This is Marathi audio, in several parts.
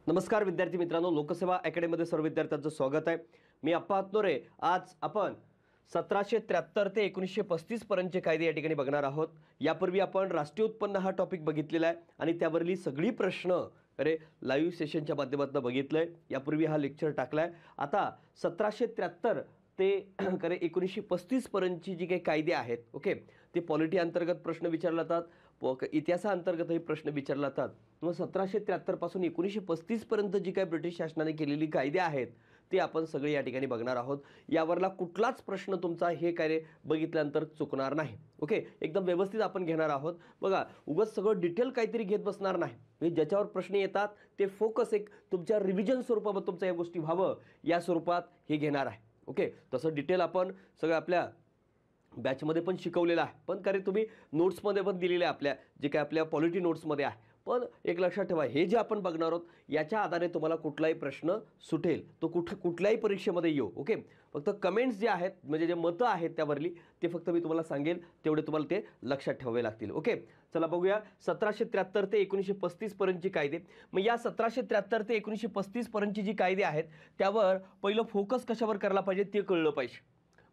नमस्कार विद्यार्थी मित्रांनो, लोकसेवा अकॅडमीमध्ये सर्व विद्यार्थ्यांचं स्वागत आहे। मी अप्पा हातनोरे। आज आपण 1773 ते 1935 पर्यंतचे कायदे या ठिकाणी बघणार आहोत। यापूर्वी आपण राष्ट्रीय उत्पन्न हा टॉपिक बघितलेला आहे आणि त्यावरली सगळी प्रश्न लाईव्ह सेशनच्या माध्यमातून बघितलंय। यापूर्वी हा लेक्चर टाकलाय। आता 1773 ते 1935 पर्यंतची जी काही कायदे आहेत, ओके, ते पॉलिटी अंतर्गत प्रश्न विचारले जातात, इतिहासाअंतर्गतही प्रश्न विचारले जातात। मग 1773 पासून 1935 पर्यंत जी काही ब्रिटिश शासनाने केलेली कायदे आहेत ते आपण सगळे या ठिकाणी बघणार आहोत। यावरला कुठलाच प्रश्न तुमचा हे काय बघितल्यानंतर चुकणार नाही, ओके। एकदम व्यवस्थित आपण घेणार आहोत। बघा, उगाच सगळं डिटेल काहीतरी घेत बसणार नाही। म्हणजे ज्याच्यावर प्रश्न येतात ते फोकस एक तुमच्या रिव्हिजन स्वरूपात तुमच्या या गोष्टी व्हावं या स्वरूपात हे घेणार आहे, ओके। तसं डिटेल आपण सगळं आपल्या बॅचमध्ये पण शिकवलेलं आहे, पण कारण तुम्ही नोट्समध्ये पण दिलेले आहे, आपल्या जे काय आपल्या पॉलिटी नोट्समध्ये आहे। पण एक लक्षात ठेवा, हे जे आपण बघणार आहोत याच्या आधारे तुम्हाला कुठलाही प्रश्न सुटेल तो कुठल्याही परीक्षेमध्ये येऊ, ओके। फक्त कमेंट्स जे आहेत म्हणजे जे मतं आहेत त्यावरली ते फक्त मी तुम्हाला सांगेल, तेवढे तुम्हाला ते लक्षात ठेवावे लागतील, ओके। चला बघूया 1773 ते 1935 पर्यंतची कायदे। मग या 1773 ते 1935 पर्यंतची जी कायदे आहेत त्यावर पहिलं फोकस कशावर करायला पाहिजे ते कळलं पाहिजे।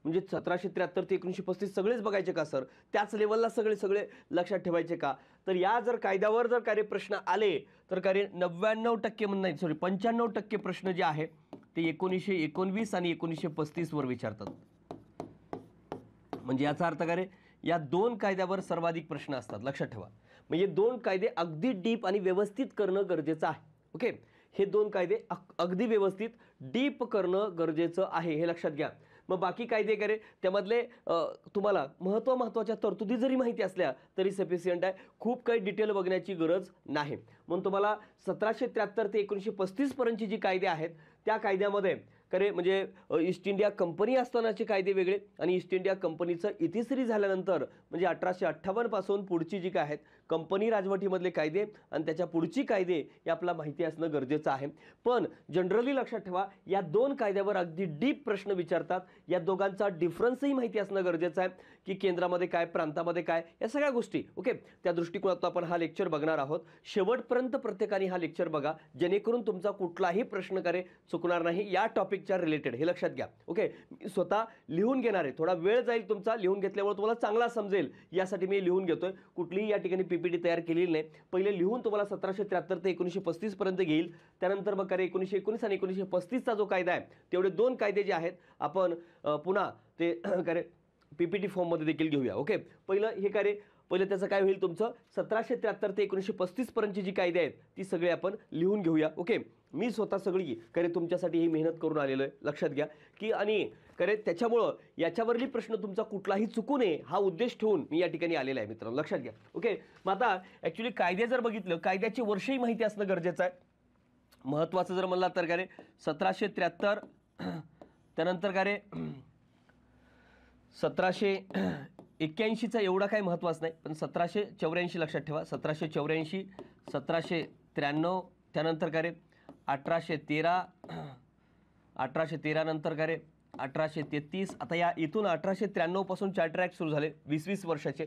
म्हणजे 1773 ते 1935 सगळेच बघायचे का सर, त्याच लेवलला सगळे लक्षात ठेवायचे का? तर या जर कायद्यावर जर काही प्रश्न आले तर काही 99% नाही, सॉरी 95% प्रश्न जे आहे ते 1919 आणि 1935 वर विचारतात। म्हणजे याचा अर्थ काय रे, या दोन कायद्यावर सर्वाधिक प्रश्न असतात, लक्षात ठेवा। म्हणजे दोन कायदे अगदी डीप आणि व्यवस्थित करणं गरजेचं आहे, ओके। हे दोन कायदे अगदी व्यवस्थित डीप करणं गरजेचं आहे, हे लक्षात घ्या। मग बाकी कायदे करे त्यामधले तुम्हाला महत्त्वाच्या तरतुदी जरी माहिती असल्या तरी सफिशियंट आहे, खूप काही डिटेल बघण्याची गरज नाही। म्हणून तुम्हाला 1773 ते 1935 पर्यंतची जी कायदे आहेत त्या कायद्यामध्ये म्हणजे ईस्ट इंडिया कंपनी असतानाचे कायदे वेगळे आणि ईस्ट इंडिया कंपनीचं इतिश्री झाल्यानंतर म्हणजे 1858 पासून पुढची जी काय आहेत कंपनी राजवटीमधले कायदे आणि त्याच्या पुढची कायदे हे आपल्याला माहिती असणं गरजेचं आहे। पण जनरली लक्षात ठेवा, या दोन कायद्यावर अगदी डीप प्रश्न विचारतात। या दोघांचा डिफरन्सही माहिती असणं गरजेचं आहे की केंद्रामध्ये काय, प्रांतामध्ये काय, या सगळ्या गोष्टी, ओके। त्या दृष्टिकोनातून आपण हा लेक्चर बघणार आहोत। शेवटपर्यंत प्रत्येकाने हा लेक्चर बघा, जेणेकरून तुमचा कुठलाही प्रश्न चुकणार नाही या टॉपिकच्या रिलेटेड, हे लक्षात घ्या, ओके। मी स्वतः लिहून घेणार आहे, थोडा वेळ जाईल तुमचा, लिहून घेतल्यामुळे तुम्हाला चांगला समजेल यासाठी मी लिहून घेतोय। कुठलीही या ठिकाणी पीपीटी तयार केलेली नाही, पहिले लिहून तुम्हाला 1773 ते 1935 पर्यंत घेईल। त्यानंतर मग 1919 आणि 1935 चा जो कायदा आहे तेवढे दोन कायदे जे आहेत आपण पुन्हा ते पीपीटी फॉर्म मध्ये देखील घेऊया, ओके। पहिलं त्याचं काय होईल, तुमचं 1773 ते 1935 पर्यंतची जी कायदे आहेत ती सगळे आपण लिहून घेऊया, ओके। मी स्वतः सगळी तुमच्यासाठी ही मेहनत करून आलेलो आहे, लक्षात घ्या की। आणि त्याच्यामुळं याच्यावरली प्रश्न तुमचा कुठलाही चुकू नये हा उद्देश ठेवून मी या ठिकाणी आलेला आहे मित्रांनो, लक्षात घ्या, ओके। मग आता ॲक्च्युली कायदे जर बघितलं, कायद्याची वर्षही माहिती असणं गरजेचं आहे। महत्त्वाचं जर म्हणला तर 1773, त्यानंतर 1781चा एवढा काही महत्त्वाचं नाही, पण 1784 लक्षात ठेवा। 1784, 1793, त्यानंतर 1813, 1813 नंतर 1833। आता या इथून 1893 पासून चार्टर ॲक्ट सुरू झाले, 20-20 वर्षाचे।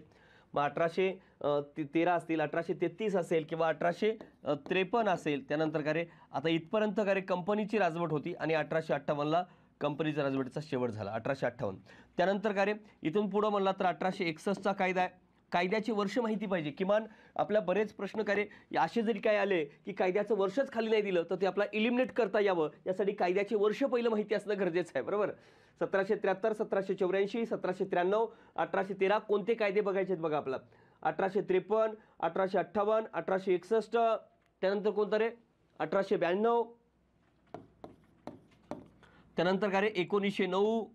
मग 1813 असतील, 1833 असेल किंवा 1853 असेल। त्यानंतर आता इथपर्यंत कंपनीची राजवट होती आणि 1858ला कंपनीचा राजवटीचा शेवट झाला, 1858। त्यानंतर इथून पुढं म्हणला तर 1861चा कायदा आहे। कायद्याची वर्ष माहिती पाहिजे, किमान आपल्या बरेच प्रश्न असे जरी काय आले की कायद्याचं वर्षच खाली नाही दिलं तर ते आपला इलिमिनेट करता यावं यासाठी कायद्याचे वर्ष पहिलं माहिती असणं गरजेचं आहे, बरोबर। 1773, 1784, 1793, 1813 कोणते कायदे बघायचे आहेत बघा आपला, 1853, 1858, 1861, त्यानंतर कोणतं 1892, त्यानंतर 1909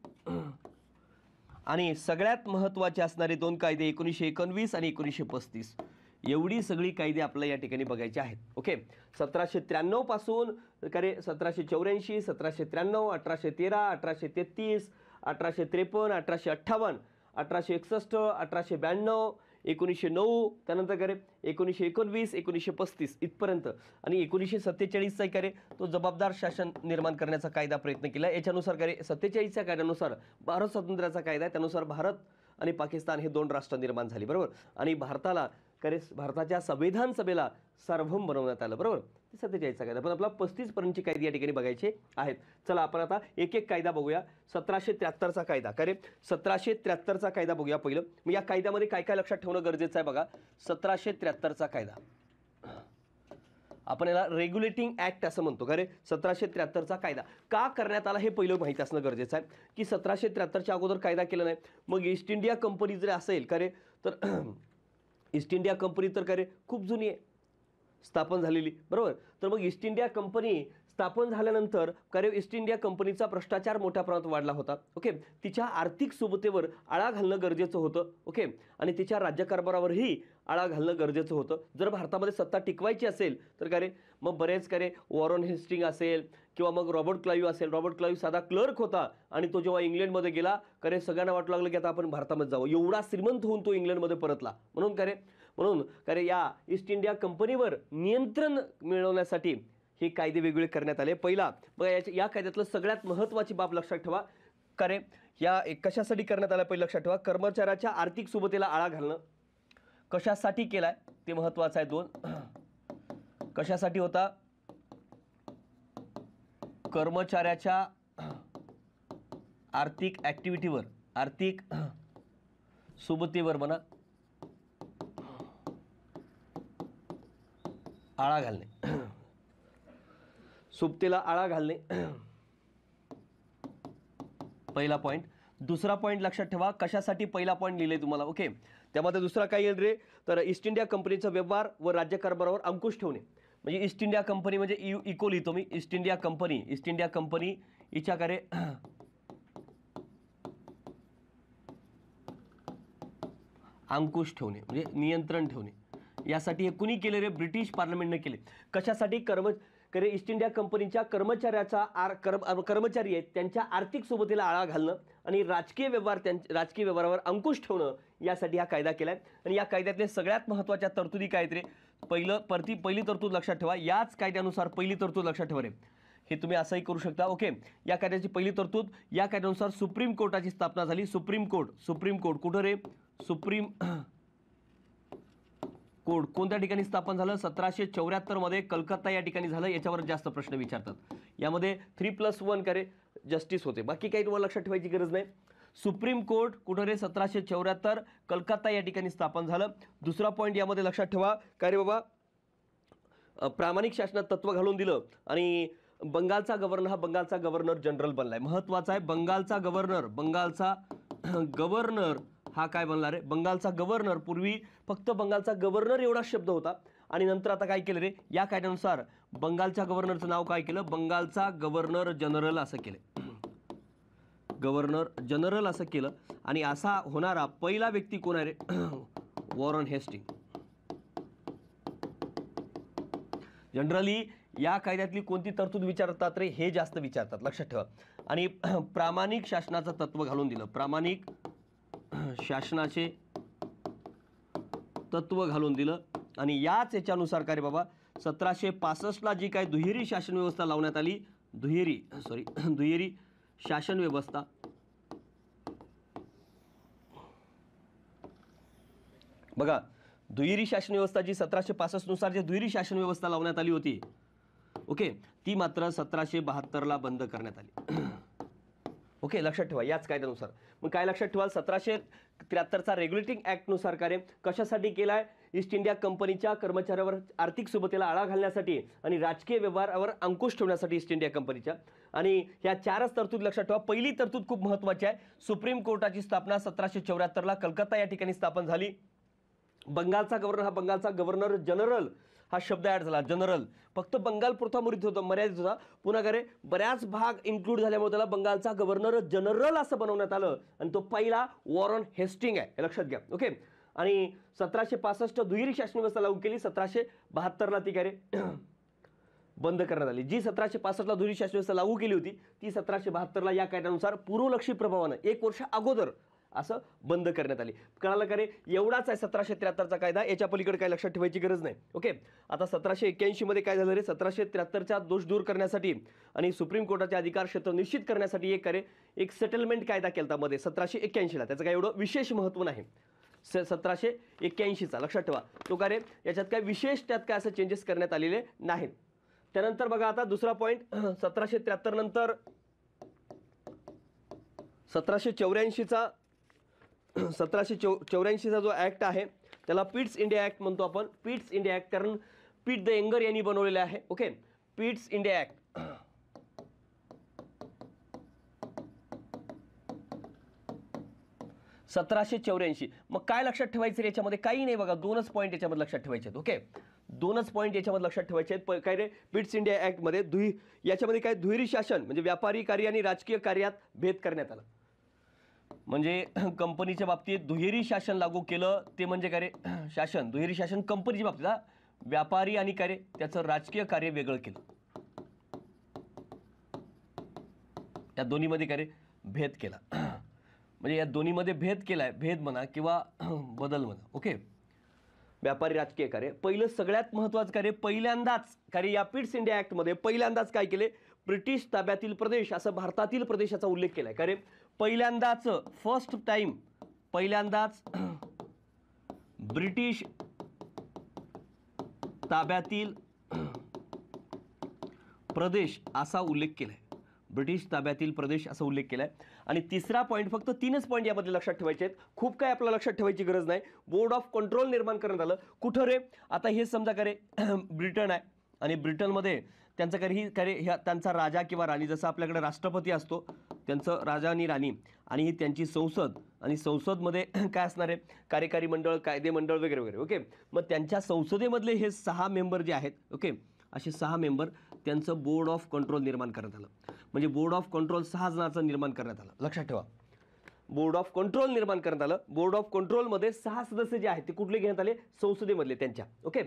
आणि सगळ्यात महत्त्वाचे असणारे दोन कायदे 1919 आणि 1935। एवढी सगळी कायदे आपल्याला या ठिकाणी बघायची आहेत, ओके। 1793 पासून 1784, 1793, 1813, 1833, 1853, 1858, 1861, 1892, 1909, त्यानंतर 1919, 1935 इथपर्यंत। आणि 1947चा तो जबाबदार शासन निर्माण करण्याचा कायदा प्रयत्न केला। याच्यानुसार 47च्या कायद्यानुसार भारत स्वातंत्र्याचा कायदा आहे, त्यानुसार भारत आणि पाकिस्तान हे दोन राष्ट्र निर्माण झाली, बरोबर। आणि भारताला करे भारताच्या संविधान सभेला सार्वभौम बनवण्यात आलं, बरोबर. 47चा कायदा. पण आपला 35 पर्यंतचे कायदे या ठिकाणी बघायचे आहेत. चला आपण आता एक एक कायदा बघूया. 1773चा कायदा. करे 1773चा कायदा बघूया पहिलं. मग या कायद्यामध्ये काय काय लक्षात ठेवणं गरजेचं आहे बघा. 1773चा कायदा आपण याला रेग्युलेटिंग ऍक्ट असं म्हणतो. खरे 1773चा कायदा का करण्यात आला हे पहिलं माहिती असणं गरजेचं आहे की 1773च्या अगोदर कायदा केला नाही. मग ईस्ट इंडिया कंपनी जर असेल खरे तर ईस्ट इंडिया कंपनी तर खरे खूप जुनी आहे, स्थापन झालेली, बरोबर. तर मग ईस्ट इंडिया कंपनी स्थापन झाल्यानंतर खरे ईस्ट इंडिया कंपनीचा भ्रष्टाचार मोठ्या प्रमाणात वाढला होता. ओके. तिच्या आर्थिक सुबत्तेवर आळा घालणं गरजेचं होतं. ओके. आणि तिच्या राज्यकारभारावरही आळा घालणं गरजेचं होतं. जर भारतामध्ये सत्ता टिकवायची असेल तर काय रे मग बरेच काय रे वॉरन हेस्टिंग असेल किंवा मग रॉबर्ट क्लाइव्ह असेल. रॉबर्ट क्लाइव्ह साधा क्लर्क होता आणि तो जेव्हा इंग्लंडमध्ये गेला करे सगळ्यांना वाटू लागलं की आता आपण भारतामध्ये जावं. एवढा श्रीमंत होऊन तो इंग्लंडमध्ये परतला. म्हणून काय या ईस्ट इंडिया कंपनीवर नियंत्रण मिळवण्यासाठी हे कायदे वेगवेगळे करण्यात आले. पहिला बघा या कायद्यातलं सगळ्यात महत्त्वाची बाब लक्षात ठेवा. करे या कशासाठी करण्यात आलं पहिलं लक्षात ठेवा. कर्मचाऱ्याच्या आर्थिक सुबत्तेला आळा घालणं. कशासाठी केलाय ते महत्त्वाचं आहे. 2 कशासाठी होता. कर्मचाऱ्याच्या आर्थिक ऍक्टिव्हिटीवर, आर्थिक सुबत्तेवर म्हणा आळा घालणे, सुबत्तेला आळा घालणे पहिला पॉईंट. दुसरा पॉईंट लक्षात ठेवा. कशासाठी पहिला पॉईंट लिहिले तुम्हाला. ओके. त्यामध्ये दुसरा काय येईल रे तर ईस्ट इंडिया कंपनीचा व्यवहार व राज्यकारभारावर अंकुश ठेवणे. म्हणजे ईस्ट इंडिया कंपनी म्हणजे इको लिहितो मी. ईस्ट इंडिया कंपनी हिच्या कार्य अंकुश ठेवणे म्हणजे नियंत्रण ठेवणे. यासाठी हे कुणी केले रे. ब्रिटिश पार्लमेंटने केले. कशासाठी. ईस्ट इंडिया कंपनीच्या कर्मचारी आहेत त्यांच्या आर्थिक सोबतीला आळा घालणं आणि राजकीय व्यवहारावर अंकुश ठेवणं यासाठी हा कायदा केलाय. आणि या कायद्यातले सगळ्यात महत्त्वाच्या तरतुदी काय आहेत रे. पहिली तरतूद लक्षात ठेवा. याच कायद्यानुसार पहिली तरतूद लक्षात ठेवा रे. हे तुम्ही असंही करू शकता. ओके. या कायद्याची पहिली तरतूद या कायद्यानुसार सुप्रीम कोर्टाची स्थापना झाली. सुप्रीम कोर्ट कुठं रे. सुप्रीम कोर्ट कोणत्या ठिकाणी स्थापन झालं. 1774 मध्ये कलकत्ता या ठिकाणी झालं. याच्यावर जास्त प्रश्न विचारतात. यामध्ये 3+1 करे जस्टिस होते. बाकी काही तुम्हाला लक्षात ठेवायची गरज नाही. सुप्रीम कोर्ट कुठं रे 1774 कलकत्ता या ठिकाणी स्थापन झालं. दुसरा पॉईंट यामध्ये लक्षात ठेवा. काय रे बाबा प्रामाणिक शासनात तत्व घालून दिलं आणि बंगालचा गव्हर्नर जनरल बनलाय. महत्वाचा आहे. बंगालचा गव्हर्नर हा काय बनला रे. बंगालचा गव्हर्नर. पूर्वी फक्त बंगालचा गव्हर्नर एवढा शब्द होता आणि नंतर आता काय केलं रे. या कायद्यानुसार बंगालच्या गव्हर्नरचं नाव काय केलं. बंगालचा गव्हर्नर जनरल असं केलं. गव्हर्नर जनरल असं केलं. आणि असा होणारा पहिला व्यक्ती कोण आहे रे. Warren Hasting. जनरली या कायद्यातली कोणती तरतूद विचारतात रे हे जास्त विचारतात. लक्षात ठेवा. आणि प्रामाणिक शासनाचं तत्व घालून दिलं. प्रामाणिक शासनाचे तत्व घालून दिलं. आणि याच याच्यानुसार काय रे बाबा 1765 ला जी काय दुहेरी शासन व्यवस्था लावण्यात आली. दुहेरी शासन व्यवस्था. बघा दुहेरी शासन व्यवस्था जी 1765 नुसार जी दुहेरी शासन व्यवस्था लावण्यात आली होती. ओके. ती मात्र 1772 ला बंद करण्यात आली. ओके. लक्षात ठेवा याच कायद्यानुसार. मग काय लक्षात ठेवा 1773चा रेग्युलेटिंग ऍक्ट नुसार कार्य कशासाठी केलाय. ईस्ट इंडिया कंपनीच्या कर्मचाऱ्यावर आर्थिक सुबत्तेला आळा घालण्यासाठी आणि राजकीय व्यवहारावर अंकुश ठेवण्यासाठी ईस्ट इंडिया कंपनीच्या. आणि ह्या 4च तरतूद लक्षात ठेवा. पहिली तरतूद खूप महत्त्वाची आहे. सुप्रीम कोर्टाची स्थापना 1774 ला कलकत्ता या ठिकाणी स्थापन झाली. बंगालचा गव्हर्नर जनरल हा शब्द ऍड झाला. जनरल फक्त बंगालपुरता मर्यादित होता. पुन्हा करे बऱ्याच भाग इन्क्लूड झाल्यामुळे त्याला बंगालचा गव्हर्नर जनरल असं बनवण्यात आलं. आणि तो पहिला वॉरन हेस्टिंग आहे हे लक्षात घ्या. ओके. आणि 1765 दुहेरी शासन व्यवस्था लागू केली. 1772 ला ती काय रे बंद करण्यात आली. जी 1765 ला दुहेरी शासन व्यवस्था लागू केली होती ती 1772 ला या कायद्यानुसार पूर्वलक्षी प्रभावानं 1 वर्ष अगोदर असं बंद करण्यात आली. कळालं का रे. एवढाच आहे 1773चा कायदा. याच्या पलीकडे काय लक्षात ठेवायची गरज नाही. ओके. आता 1781 मध्ये काय झालं रे. 1773चा दोष दूर करण्यासाठी आणि सुप्रीम कोर्टाचे अधिकार क्षेत्र निश्चित करण्यासाठी एक सेटलमेंट कायदा केलता मध्ये 1781 ला. त्याचं काय एवढं विशेष महत्त्व नाही. 1781चा, लक्षात ठेवा. तो काय रे, याच्यात काय विशेष त्यात काय असं चेंजेस करण्यात आलेले नाहीत. त्यानंतर बघा आता दुसरा पॉईंट, 1773 नंतर 1784चा 1784चा जो ॲक्ट आहे त्याला पिट्स इंडिया ॲक्ट म्हणतो आपण. पिट्स इंडिया ॲक्ट, कारण पीट द यंगर यांनी बनवलेले आहे. Okay, Pitt's India act. 1784. मग काय लक्षात ठेवायचं याच्यामध्ये? काही नाही बघा, दोनच पॉईंट याच्यामध्ये लक्षात ठेवायचे आहेत. ओके, दोनच पॉईंट याच्यामध्ये लक्षात ठेवायचे आहेत. काय रे, पिट्स इंडिया ॲक्टमध्ये याच्यामध्ये काय दुहेरी शासन म्हणजे व्यापारी कार्य आणि राजकीय कार्यात भेद करण्यात आला. म्हणजे कंपनीच्या बाबतीत दुहेरी शासन लागू केलं, ते म्हणजे काय रे, शासन दुहेरी शासन कंपनीच्या बाबतीत, व्यापारी आणि काय रे त्याचं राजकीय कार्य वेगळं केलं. या दोन्हीमध्ये काय रे भेद केला. म्हणजे या दोन्हीमध्ये भेद केलाय, भेद म्हणा किंवा बदल म्हणा. ओके, व्यापारी राजकीय कार्य. पहिलं सगळ्यात महत्त्वाचं कार्य, पहिल्यांदाच कार्य या पिट्स इंडिया ॲक्टमध्ये पहिल्यांदाच काय केले, ब्रिटिश ताब्यातील प्रदेश असं भारतातील प्रदेशाचा उल्लेख केलाय. कार्य पहिल्यांदाच, फर्स्ट टाइम, पहिल्यांदाच ब्रिटिश ताब्यातील प्रदेश असा उल्लेख केलाय. ब्रिटिश ताब्यातील प्रदेश असा उल्लेख केलाय. आणि तिसरा पॉईंट, फक्त 3च पॉईंट यामध्ये लक्षात ठेवायचे आहेत, खूप काय आपल्याला लक्षात ठेवायची गरज नाही. बोर्ड ऑफ कंट्रोल निर्माण करण्यात आलं. कुठं रे, आता हे समजा का रे ब्रिटन आहे आणि ब्रिटनमध्ये त्यांचं ह्या त्यांचा राजा किंवा राणी, जसं आपल्याकडे राष्ट्रपती असतो, त्यांचं राजा आणि राणी, आणि ही त्यांची संसद, आणि संसदमध्ये काय असणार आहे, कार्यकारी मंडळ, कायदे मंडळ वगैरे वगैरे. ओके, मग त्यांच्या संसदेमधले हे 6 मेंबर जे आहेत, ओके, असे 6 मेंबर, त्यांचं बोर्ड ऑफ कंट्रोल निर्माण करण्यात आलं. म्हणजे बोर्ड ऑफ कंट्रोल 6 जणांचं निर्माण करण्यात आलं. लक्षात ठेवा, बोर्ड ऑफ कंट्रोल निर्माण करण्यात आलं. बोर्ड ऑफ कंट्रोलमध्ये 6 सदस्य जे आहेत ते कुठले घेण्यात आले, संसदेमधले त्यांच्या. ओके,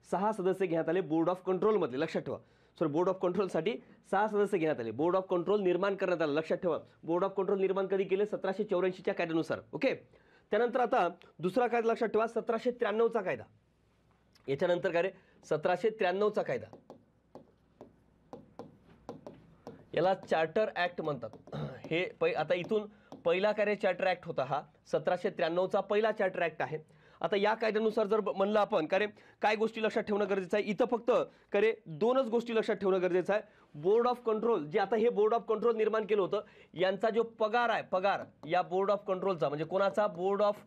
6 सदस्य घेण्यात आले बोर्ड ऑफ कंट्रोलमधले. लक्षात ठेवा, बोर्ड ऑफ कंट्रोलसाठी 6 सदस्य घेण्यात आले. बोर्ड ऑफ कंट्रोल निर्माण करण्यात आलं. लक्षात ठेवा, बोर्ड ऑफ कंट्रोल निर्माण कधी केले, 1784च्या कायद्यानुसार. ओके, त्यानंतर आता दुसरा कायदा लक्षात ठेवा, 1793चा कायदा. याच्यानंतर काय रे, 1793चा कायदा, याला चार्टर ॲक्ट म्हणतात. हे आता इथून पहिला काय रे चार्टर ॲक्ट होता, हा 1793चा पहिला चार्टर ॲक्ट आहे. आता या कायद्यानुसार जर म्हणलं आपण काय गोष्टी लक्षात ठेवणं गरजेचं आहे, इथं फक्त दोनच गोष्टी लक्षात ठेवणं गरजेचं आहे. बोर्ड ऑफ कंट्रोल, जे आता हे बोर्ड ऑफ कंट्रोल निर्माण केलं होतं, यांचा जो पगार आहे, पगार या बोर्ड ऑफ कंट्रोलचा, म्हणजे कोणाचा, बोर्ड ऑफ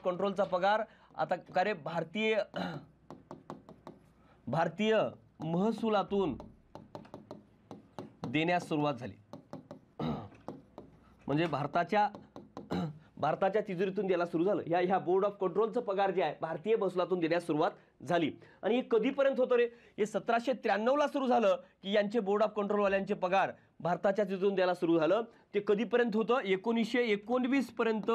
कंट्रोलचा पगार आता भारतीय महसुलातून देण्यास सुरुवात झाली. म्हणजे भारताच्या तिजोरीतून द्यायला सुरू झालं. ह्या बोर्ड ऑफ कंट्रोलचं पगार जे आहे भारतीय महसुलातून देण्यास सुरुवात झाली. आणि हे कधीपर्यंत होतं रे, हे 1793ला सुरू झालं की यांचे बोर्ड ऑफ कंट्रोलवाल्यांचे पगार भारताच्या तिजोरीतून द्यायला सुरू झालं. ते कधीपर्यंत होतं, 1919 पर्यंत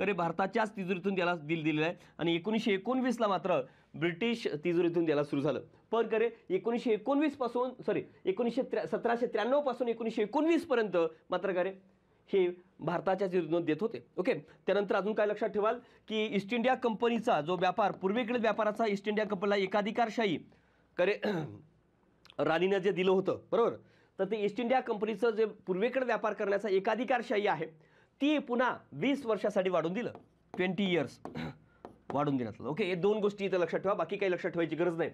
भारताच्याच तिजोरीतून द्यायला दिलेलं आहे. आणि 1919ला मात्र ब्रिटिश तिजोरीतून द्यायला सुरू झालं. पण 1919 पासून 1793 पासून 1919 पर्यंत मात्र हे भारताच्या तिजोरीतून देत होते. ओके, त्यानंतर अजून काय लक्षात ठेवाल की ईस्ट इंडिया कंपनीचा जो व्यापार, पूर्वेकडील व्यापाराचा ईस्ट इंडिया कंपनीला एकाधिकारशाही राणीनं जे दिलं होतं, बरोबर, तर ते ईस्ट इंडिया कंपनीचं जे पूर्वेकडे व्यापार करण्याचा एकाधिकारशाही आहे, ती पुन्हा 20 वर्षासाठी वाढून दिलं, 20 इयर्स वाढून देण्यात आलं. ओके, हे 2 गोष्टी इथं लक्षात ठेवा, बाकी काही लक्षात ठेवायची गरज नाही.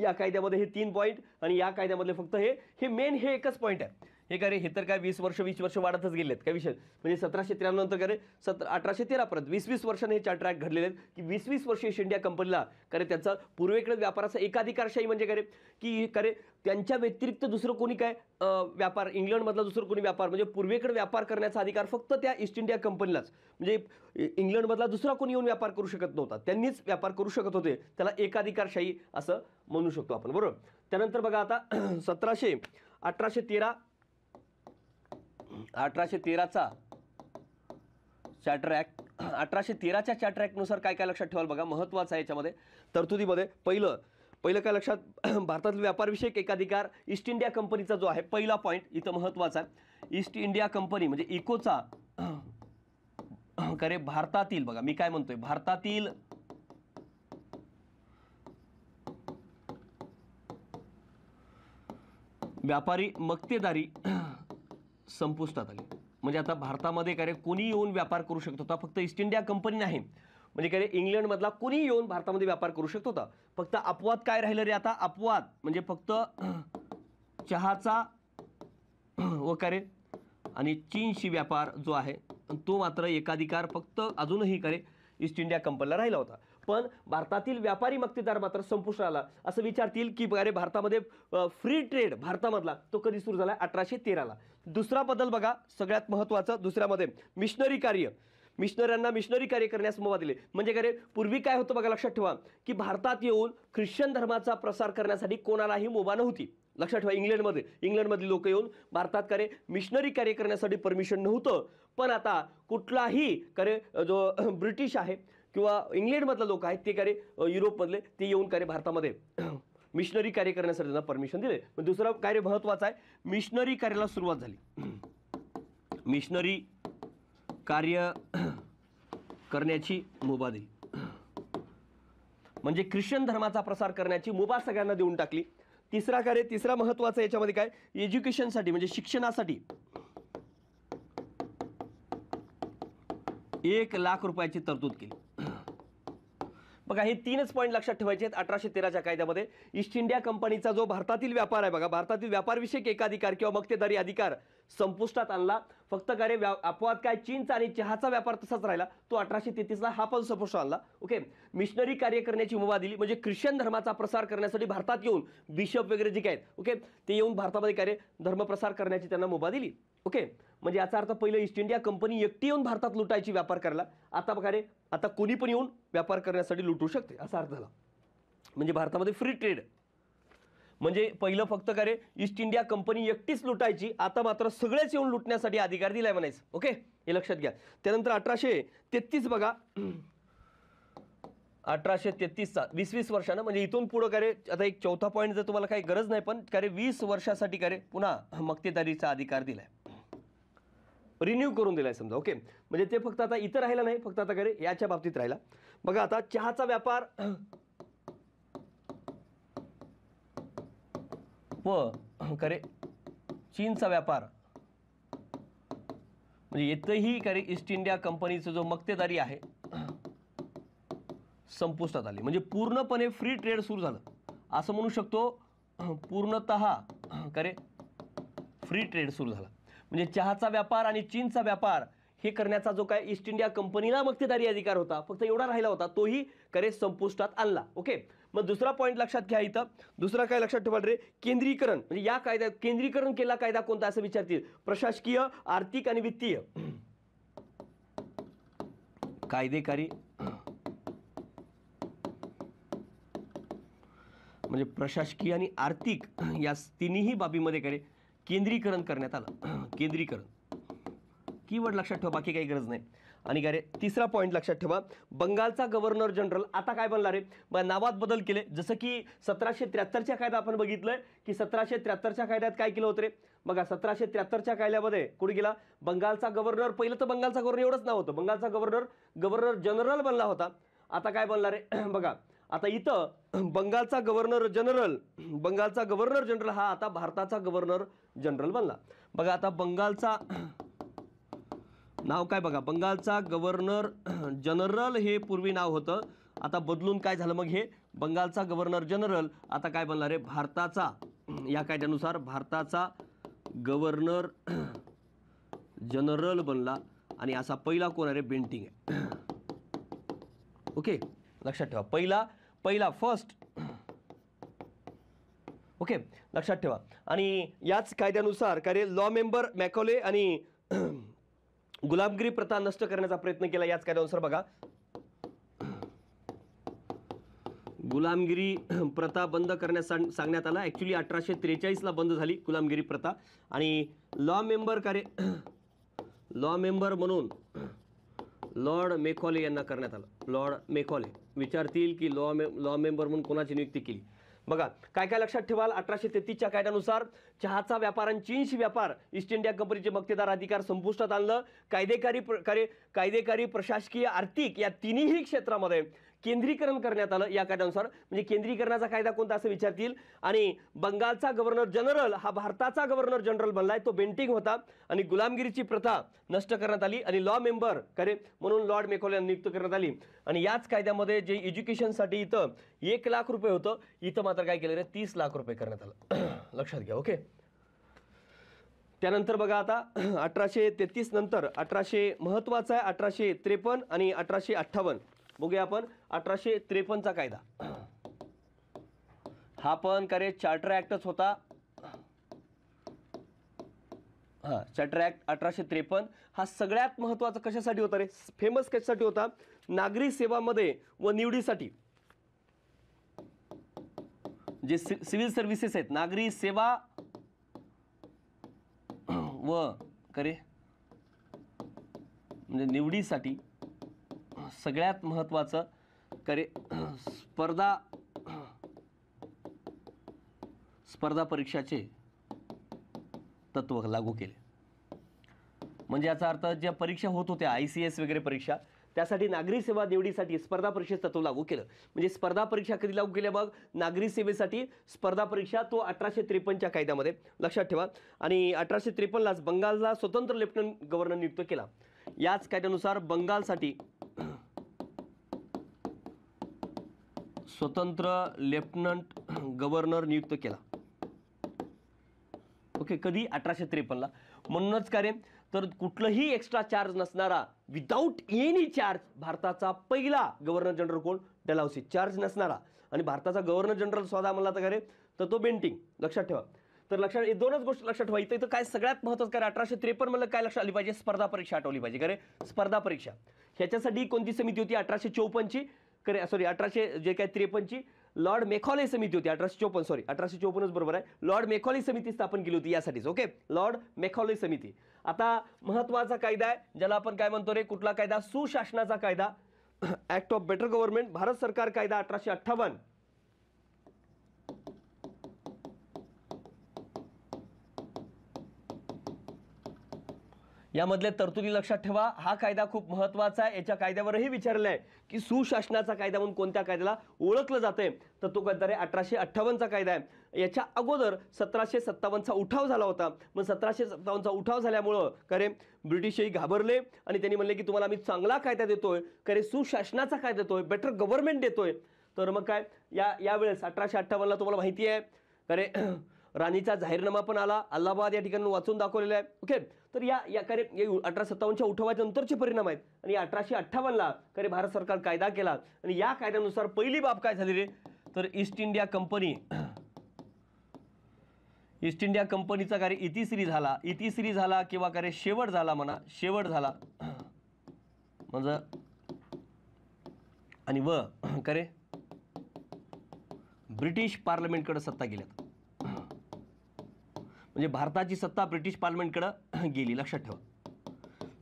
या कायद्यामध्ये हे 3 पॉईंट आणि या कायद्यामधले फक्त हे मेन हे एकच पॉईंट आहे. हे हे तर काय 20 वर्ष वाढतच गेलेत, काय विषय म्हणजे 1793 नंतर 1813 पर्यंत 20 वर्षांनी हे चार्टर ॲक्ट घडलेले आहेत की 20 वर्ष ईस्ट इंडिया कंपनीला त्यांचा पूर्वेकडे व्यापाराचा एकाधिकारशाही म्हणजे की त्यांच्या व्यतिरिक्त दुसरं कोणी व्यापार, इंग्लंडमधला दुसरं कोणी व्यापार म्हणजे पूर्वेकडे व्यापार करण्याचा अधिकार फक्त त्या ईस्ट इंडिया कंपनीलाच, म्हणजे इंग्लंडमधला दुसरा कोणी येऊन व्यापार करू शकत नव्हता, त्यांनीच व्यापार करू शकत होते. त्याला एकाधिकारशाही असं म्हणू शकतो आपण, बरोबर. त्यानंतर बघा आता 1813चा चार्टर ॲक्ट. 1813च्या चार्टर ॲक्टनुसार काय काय लक्षात ठेवाल बघा, महत्त्वाचं आहे याच्यामध्ये तरतुदीमध्ये. पहिलं काय लक्षात, भारतातील व्यापारविषयक एकाधिकार ईस्ट इंडिया कंपनीचा जो आहे, पहिला पॉईंट इथं महत्त्वाचा आहे. ईस्ट इंडिया कंपनी म्हणजे इकोचा भारतातील, बघा मी काय म्हणतोय, भारतातील व्यापारी मक्तेदारी संपुष्टात आली. म्हणजे आता भारतामध्ये काय रे कोणी येऊन व्यापार करू शकत होता, फक्त ईस्ट इंडिया कंपनी नाही, म्हणजे काय रे इंग्लंडमधला कोणी येऊन भारतामध्ये व्यापार करू शकत होता. फक्त अपवाद काय राहिलं रे आता, अपवाद म्हणजे फक्त चहाचा व काय रे आणि चीनशी व्यापार जो आहे तो मात्र एकाधिकार फक्त अजूनही काय रे ईस्ट इंडिया कंपनीला राहिला होता. पण भारतातील व्यापारी मक्तेदार मात्र संपुष्टात आला. असं विचारतील की अरे भारतामध्ये फ्री ट्रेड भारतामधला तो कधी सुरू झाला, 1813ला. दुसरा बदल बघा सगळ्यात महत्त्वाचं, दुसऱ्यामध्ये मिशनरी कार्य, मिशनऱ्यांना मिशनरी कार्य करण्यास मुभा दिली. म्हणजे काय रे पूर्वी काय होतं बघा, लक्षात ठेवा की भारतात येऊन ख्रिश्चन धर्माचा प्रसार करण्यासाठी कोणालाही मुभा नव्हती. लक्षात ठेवा इंग्लंडमधली लोक येऊन भारतात करे मिशनरी कार्य करण्यासाठी परमिशन नव्हतं. पण आता कुठलाही करे जो ब्रिटिश आहे किंवा इंग्लंडमधले लोक आहेत ते करे युरोपमधले ते येऊन करे भारतामध्ये मिशनरी कार्य करण्यासाठी त्यांना परमिशन दिले. पण दुसरं कार्य महत्त्वाचं आहे, मिशनरी कार्याला सुरुवात झाली. मिशनरी कार्य करण्याची मुभा दिली, म्हणजे ख्रिश्चन धर्माचा प्रसार करण्याची मुभा सगळ्यांना देऊन टाकली. तिसरा महत्त्वाचा याच्यामध्ये काय, एज्युकेशनसाठी म्हणजे शिक्षणासाठी 1,00,000 रुपयाची तरतूद केली. बघा हे 3च पॉईंट लक्षात ठेवायचे आहेत 1813च्या कायद्यामध्ये. ईस्ट इंडिया कंपनीचा जो भारतातील व्यापार आहे बघा, भारतातील व्यापारविषयक एकाधिकार किंवा मक्तेदारी अधिकार संपुष्टात आणला. फक्त काय अपवाद काय, चीनचा आणि चहाचा व्यापार तसाच राहिला, तो 1833ला हा पण संपुष्टात आणला. ओके, मिशनरी कार्य करण्याची मुभा दिली, म्हणजे ख्रिश्चन धर्माचा प्रसार करण्यासाठी भारतात येऊन बिशप वगैरे जे काय ओके ते येऊन भारतामध्ये कार्य धर्मप्रसार करण्याची त्यांना मुभा दिली. ओके, म्हणजे याचा अर्थ पहिलं ईस्ट इंडिया कंपनी एकटी येऊन भारतात लुटायची व्यापार करायला, आता बघा रे आता कोणी पण येऊन व्यापार करण्यासाठी लुटू शकते असा अर्थ झाला. म्हणजे भारतामध्ये फ्री ट्रेड, म्हणजे पहिलं फक्त काय रे ईस्ट इंडिया कंपनी एकटीच लुटायची, आता मात्र सगळेच येऊन लुटण्यासाठी अधिकार दिलाय म्हणायचं. ओके, हे लक्षात घ्या. त्यानंतर 1833 बघा, 1833चा 20 वर्षानं, म्हणजे इथून पुढं काय रे आता एक चौथा पॉईंट जर तुम्हाला काही गरज नाही, पण काय रे 20 वर्षासाठी काय रे पुन्हा मक्तेदारीचा अधिकार दिलाय, रिन्यू करून दिलाय समजा. ओके, म्हणजे ते फक्त आता इथं राहिलं नाही, फक्त आता काय रे याच्या बाबतीत राहिला. बघा आता चहाचा व्यापार व करे चीनचा व्यापार, म्हणजे इथंही करे ईस्ट इंडिया कंपनीचा जो मक्तेदारी आहे संपुष्टात आली, म्हणजे पूर्णपणे फ्री ट्रेड सुरू झालं असं म्हणू शकतो. पूर्णतः करे फ्री ट्रेड सुरू झाला, म्हणजे चहाचा व्यापार आणि चीनचा व्यापार हे करण्याचा जो काय ईस्ट इंडिया कंपनीला मक्तेदारी अधिकार होता फक्त एवढा राहिला होता, तोही करे संपुष्टात आणला. ओके, मग दुसरा पॉईंट लक्षात घ्या इथं. दुसरा काय लक्षात ठेवा रे, केंद्रीकरण, म्हणजे या कायद्यात केंद्रीकरण केला कायदा कोणता असं विचारतील. प्रशासकीय, आर्थिक आणि वित्तीय कायदेकारी, म्हणजे प्रशासकीय आणि आर्थिक या तिन्ही बाबीमध्ये काय केंद्रीकरण करण्यात आलं. केंद्रीकरण कीवर्ड लक्षात ठेवा, बाकी काही गरज नाही. आणि काय रे तिसरा पॉईंट लक्षात ठेवा, बंगालचा गव्हर्नर जनरल आता काय बनला रे, नावात बदल केले. जसं की 1773च्या कायदा आपण बघितलंय की 1773च्या कायद्यात काय केलं होतं रे बघा, 1773च्या कायद्यामध्ये कुठे गेला, बंगालचा गव्हर्नर, पहिलं तर बंगालचा गव्हर्नर एवढंच नाव होतं, बंगालचा गव्हर्नर जनरल बनला होता. आता काय बनला रे बघा, आता इथं बंगालचा गव्हर्नर जनरल हा आता भारताचा गव्हर्नर जनरल बनला. बघा आता बंगालचा नाव काय बघा, बंगालचा गव्हर्नर जनरल हे पूर्वी नाव होतं, आता बदलून काय झालं मग हे बंगालचा गव्हर्नर जनरल आता काय बनला रे भारताचा, या कायद्यानुसार भारताचा गव्हर्नर जनरल बनला. आणि असा पहिला कोण आहे रे, बेंटिंग आहे. ओके, लक्षात ठेवा, पहिला फर्स्ट. ओके, लक्षात ठेवा. आणि याच कायद्यानुसार काय रे लॉ मेंबर मॅकॉले आणि गुलामगिरी प्रथा नष्ट करण्याचा प्रयत्न केला याच कायद्यानुसार. बघा गुलामगिरी प्रथा बंद करण्यास सांगण्यात आला. ऍक्च्युली 1843ला बंद झाली गुलामगिरी प्रथा. आणि लॉ मेंबर म्हणून लॉर्ड मेकॉले यांना करण्यात आलं. लॉर्ड मेकॉले विचारतील की लॉ मेंबर म्हणून कोणाची नियुक्ती केली. बघा काय काय लक्षात ठेवाल, 1833च्या कायद्यानुसार चहाचा व्यापार आणि चीनशी व्यापार ईस्ट इंडिया कंपनीचे मक्तेदार अधिकार संपुष्टात आणलं. कायदेकारी, प्रशासकीय, आर्थिक या तिन्ही क्षेत्रामध्ये केंद्रीकरण करण्यात आलं या कायद्यानुसार. म्हणजे केंद्रीकरणाचा कायदा कोणता असं विचारतील. आणि बंगालचा गव्हर्नर जनरल हा भारताचा गव्हर्नर जनरल बनलाय, तो बेंटिंग होता. आणि गुलामगिरीची प्रथा नष्ट करण्यात आली आणि लॉ मेंबर करे म्हणून लॉर्ड मेकॉले यांनी नियुक्त करण्यात आली. आणि याच कायद्यामध्ये जे एज्युकेशनसाठी इथं 1 लाख रुपये होतं, इथं मात्र काय केलं रे 30 लाख रुपये करण्यात आलं. लक्षात घ्या. ओके. त्यानंतर बघा आता 1833 नंतर 1800 महत्वाचा आहे 1853 आणि 1858. बघूया आपण 1853चा कायदा. हा पण करे चार्टर ऍक्टच होता. चार्टर ऍक्ट 1853 हा सगळ्यात महत्वाचा कशासाठी होता रे, फेमस कशासाठी होता, नागरी सेवामध्ये व निवडीसाठी. जे सिव्हिल सर्व्हिसेस आहेत, नागरी सेवा व करे म्हणजे निवडीसाठी सगळ्यात महत्वाचं करे स्पर्धा परीक्षाचे तत्व लागू केले. म्हणजे याचा अर्थ ज्या परीक्षा होत होत्या ICS वगैरे परीक्षा, त्यासाठी नागरी सेवा निवडीसाठी स्पर्धा परीक्षेचं तत्व लागू केलं. म्हणजे स्पर्धा परीक्षा कधी लागू केल्या मग, नागरी सेवेसाठी स्पर्धा परीक्षा, तो 1853च्या कायद्यामध्ये. लक्षात ठेवा. आणि 1853लाच बंगालला स्वतंत्र लेफ्टनंट गव्हर्नर नियुक्त केला. याच कायद्यानुसार बंगालसाठी स्वतंत्र लेफ्टनंट गव्हर्नर नियुक्त केला. ओके. कधी 1853ला. म्हणूनच काय रे, तर कुठलंही एक्स्ट्रा चार्ज नसणारा, विदाऊट एनी चार्ज भारताचा पहिला गव्हर्नर जनरल कोण, डलहौसी. चार्ज नसणारा. आणि भारताचा गव्हर्नर जनरल स्वतः म्हणला तर काय रे, तर तो बेंटिंग. लक्षात ठेवा. तर लक्षात हे दोनच गोष्टी लक्षात ठेवा. इथं काय सगळ्यात महत्त्वाचं काय 1853 म्हणलं काय लक्षात आली पाहिजे, स्पर्धा परीक्षा आठवली पाहिजे. करे स्पर्धा परीक्षा ह्याच्यासाठी कोणती समिती होती 1854ची, करे सॉरी 1853ची लॉर्ड मेकॉले समिती होती. 1854 सॉरी 1854च बरोबर आहे. लॉर्ड मेकॉले समिती स्थापन केली होती यासाठीच. ओके. लॉर्ड मेकॉले समिती. आता महत्वाचा कायदा आहे ज्याला आपण काय म्हणतो रे, कुठला कायदा, सुशासनाचा कायदा, act of better government, Bharat सरकार कायदा 1858. यामधले तरतुदी लक्षात ठेवा. हा कायदा खूप महत्वाचा आहे. याच्या कायद्यावरही विचारलं आहे की सुशासनाचा कायदा म्हणून कोणत्या कायद्याला ओळखलं जाते, तर तो कायदा आहे 1858चा कायदा आहे. याच्या अगोदर 1757चा उठाव झाला होता. मग 1757चा उठाव झाल्यामुळं करे ब्रिटिशही घाबरले आणि त्यांनी म्हणले की तुम्हाला आम्ही चांगला कायदा देतोय, करे सुशासनाचा कायदा देतोय, बेटर गव्हर्नमेंट देतोय. तर मग काय यावेळेस 1858ला तुम्हाला माहिती आहे करे राणीचा जाहीरनामा पण आला. अल्हाबाद या ठिकाणी वाचून दाखवलेला आहे. ओके. तर या करे 1857च्या उठावाच्या नंतरचे परिणाम आहेत. आणि 1858ला करे भारत सरकार कायदा केला. आणि या कायद्यानुसार पहिली बाब काय झाली रे, तर ईस्ट इंडिया कंपनीचा कार्य इतिश्री झाला किंवा कार्य शेवट झाला म्हणा, शेवट झाला म्हणजे आणि व करे ब्रिटिश पार्लमेंटकडे सत्ता गेल्यात. म्हणजे भारताची सत्ता ब्रिटिश पार्लमेंटकडे गेली. लक्षात ठेवा.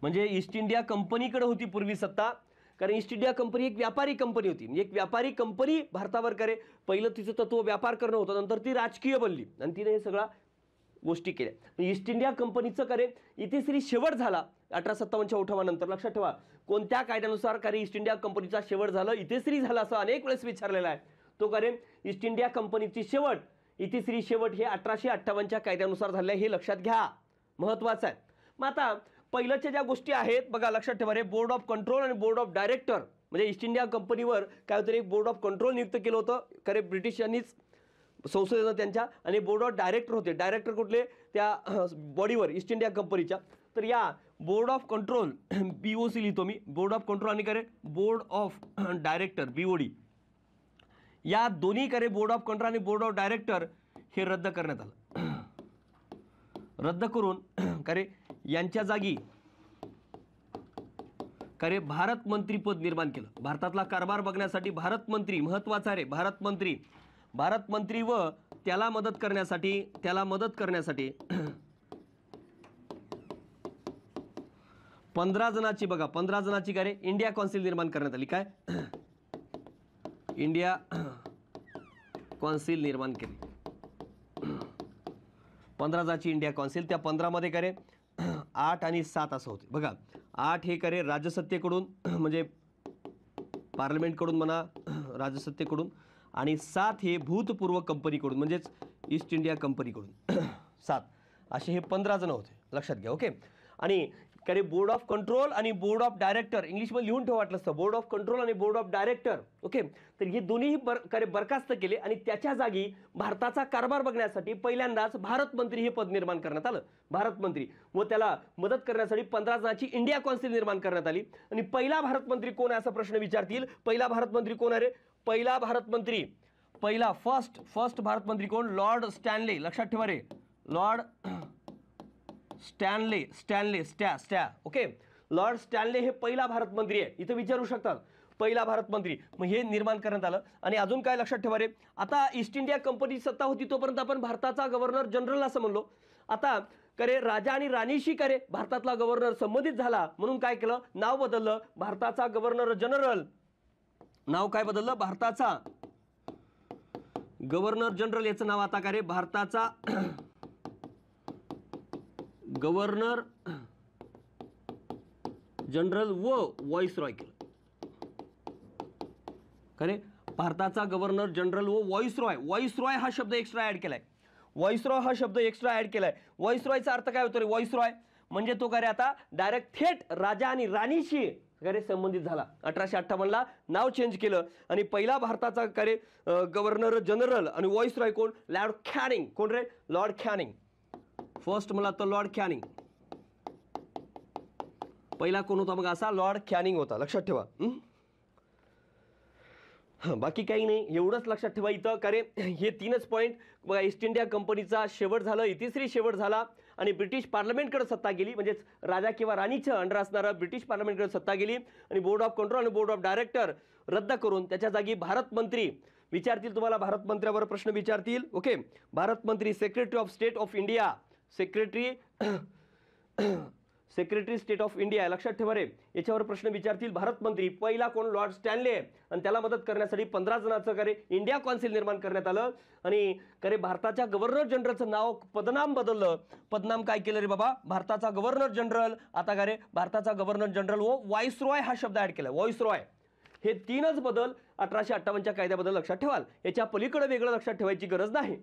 म्हणजे ईस्ट इंडिया कंपनीकडे होती पूर्वी सत्ता, कारण ईस्ट इंडिया कंपनी एक व्यापारी कंपनी होती. म्हणजे एक व्यापारी कंपनी भारतावर करे पहिलं तिचं तत्व व्यापार करणं होतं, नंतर ती राजकीय बनली आणि तिने हे सगळ्या गोष्टी केल्या. ईस्ट इंडिया कंपनीचं करे इतिश्री शेवट झाला 1857च्या उठावानंतर. लक्षात ठेवा. कोणत्या कायद्यानुसार करे ईस्ट इंडिया कंपनीचा शेवट झालं, इतिश्री झाला, असं अनेक वेळेस विचारलेला आहे. तो करे ईस्ट इंडिया कंपनीची शेवट, इतिश्री शेवट हे 1858च्या कायद्यानुसार झाले, हे लक्षात घ्या. महत्वाचं आहे. मग आता पहिल्याच्या ज्या गोष्टी आहेत बघा लक्षात ठेवा रे, बोर्ड ऑफ कंट्रोल आणि बोर्ड ऑफ डायरेक्टर. म्हणजे ईस्ट इंडिया कंपनीवर काय होतं, एक बोर्ड ऑफ कंट्रोल नियुक्त केलं होतं खरे ब्रिटिशांनीच संसदेनं त्यांच्या, आणि बोर्ड ऑफ डायरेक्टर होते. डायरेक्टर कुठले, त्या बॉडीवर ईस्ट इंडिया कंपनीच्या. तर या बोर्ड ऑफ कंट्रोल BOC लिहितो मी, बोर्ड ऑफ कंट्रोल आणि करे बोर्ड ऑफ डायरेक्टर BOD, या दोन्ही करे बोर्ड ऑफ कंट्रोल आणि बोर्ड ऑफ डायरेक्टर हे रद्द करण्यात आलं. रद्द करून करे यांच्या जागी करे भारत मंत्री पद निर्माण केलं. भारतातला कारभार बघण्यासाठी भारत मंत्री महत्वाचा आहे. भारत मंत्री व त्याला मदत करण्यासाठी 15 जणांची बघा 15 जणांची काय इंडिया कौन्सिल निर्माण करण्यात आली. काय इंडिया कौन्सिल निर्माण केली. 15 जणांची इंडिया कौन्सिल. त्या 15 मध्ये करे 8 आणि 7 असं होते बघा. 8 हे करे राजसत्तेकडून म्हणजे पार्लमेंटकडून म्हणा, राजसत्तेकडून, आणि 7 हे भूतपूर्व कंपनीकडून म्हणजेच ईस्ट इंडिया कंपनीकडून 7 असे हे 15 जण होते, लक्षात घ्या. ओके. आणि करे बोर्ड ऑफ कंट्रोल आणि बोर्ड ऑफ डायरेक्टर इंग्लिशमध्ये लिहून ठेवा वाटलं असतं, बोर्ड ऑफ कंट्रोल आणि बोर्ड ऑफ डायरेक्टर. ओके. तर हे दोन्हीही बरखास्त केले आणि त्याच्या जागी भारताचा कारभार बघण्यासाठी पहिल्यांदाच भारत मंत्री हे पद निर्माण करण्यात आलं, भारत मंत्री. व त्याला मदत करण्यासाठी 15 जणांची इंडिया कौन्सिल निर्माण करण्यात आली. आणि पहिला भारत मंत्री कोण आहे असा प्रश्न विचारतील. पहिला भारत मंत्री कोण आहे रे? पहिला भारत मंत्री, पहिला फर्स्ट भारत मंत्री कोण? Lord Stanley. लक्षात ठेवा रे, लॉर्ड स्टॅ. ओके. लॉर्ड स्टॅनले हे पहिला भारत मंत्री आहे. इथं विचारू शकतात पहिला भारत मंत्री. मग हे निर्माण करण्यात आलं. आणि अजून काय लक्षात ठेवा रे, आता ईस्ट इंडिया कंपनी सत्ता होती तोपर्यंत आपण भारताचा गव्हर्नर जनरल असं म्हणलो. आता करे राजा आणि राणीशी करे भारतातला गव्हर्नर संबंधित झाला म्हणून काय केलं, नाव बदललं, भारताचा गव्हर्नर जनरल. नाव काय बदललं? भारताचा गव्हर्नर जनरल. याचं नाव आता काय रे? भारताचा गव्हर्नर जनरल व व्हॉइसरॉय केलं. खरे भारताचा गव्हर्नर जनरल व व्हॉइसरॉय हा शब्द एक्स्ट्रा ऍड केलाय. व्हॉइसरॉय हा शब्द एक्स्ट्रा ऍड केलाय. व्हॉइसरॉयचा अर्थ काय होतो रे? व्हॉइसरॉय म्हणजे तो काय रे आता डायरेक्ट थेट राजा आणि राणीशी काय संबंधित झाला. 1858 ला नाव चेंज केलं आणि पहिला भारताचा काय गव्हर्नर जनरल आणि व्हॉइसरॉय कोण? Lord Canning. कोण रे? Lord Canning. फर्स्ट मला तर लॉर्ड कॅनिंग. पहिला कोण होता मग असा? लॉर्ड कॅनिंग होता. लक्षात ठेवा. बाकी काही नाही, एवढंच लक्षात ठेवा इथं. कारण हे 3च पॉईंट बघा. ईस्ट इंडिया कंपनीचा शेवट झालं, इतिश्री शेवट झाला आणि ब्रिटिश पार्लमेंटकडे सत्ता गेली, म्हणजेच राजा किंवा राणीचं अंडर असणारं ब्रिटिश पार्लमेंटकडे सत्ता गेली आणि बोर्ड ऑफ कंट्रोल आणि बोर्ड ऑफ डायरेक्टर रद्द करून त्याच्या जागी भारत मंत्री विचारतील. तुम्हाला भारत मंत्र्यावर प्रश्न विचारतील. ओके. भारत मंत्री, secretary of state of India, secretary state of India. लक्षात ठेवा रे, याच्यावर प्रश्न विचारतील. भारत मंत्री पहिला कोण? Lord Stanley. आणि त्याला मदत करण्यासाठी 15 जणांचं करे इंडिया कौन्सिल निर्माण करण्यात आलं. आणि करे भारताच्या गव्हर्नर जनरलचं नाव पदनाम बदललं. पदनाम काय केलं रे बाबा? भारताचा गव्हर्नर जनरल आता काय रे भारताचा गव्हर्नर जनरल व व्हॉइसरॉय हा शब्द ऍड केला. व्हॉइसरॉय. हे 3च बदल 1858च्या कायद्याबद्दल लक्षात ठेवाल. याच्या पलीकडे वेगळं लक्षात ठेवायची गरज नाही.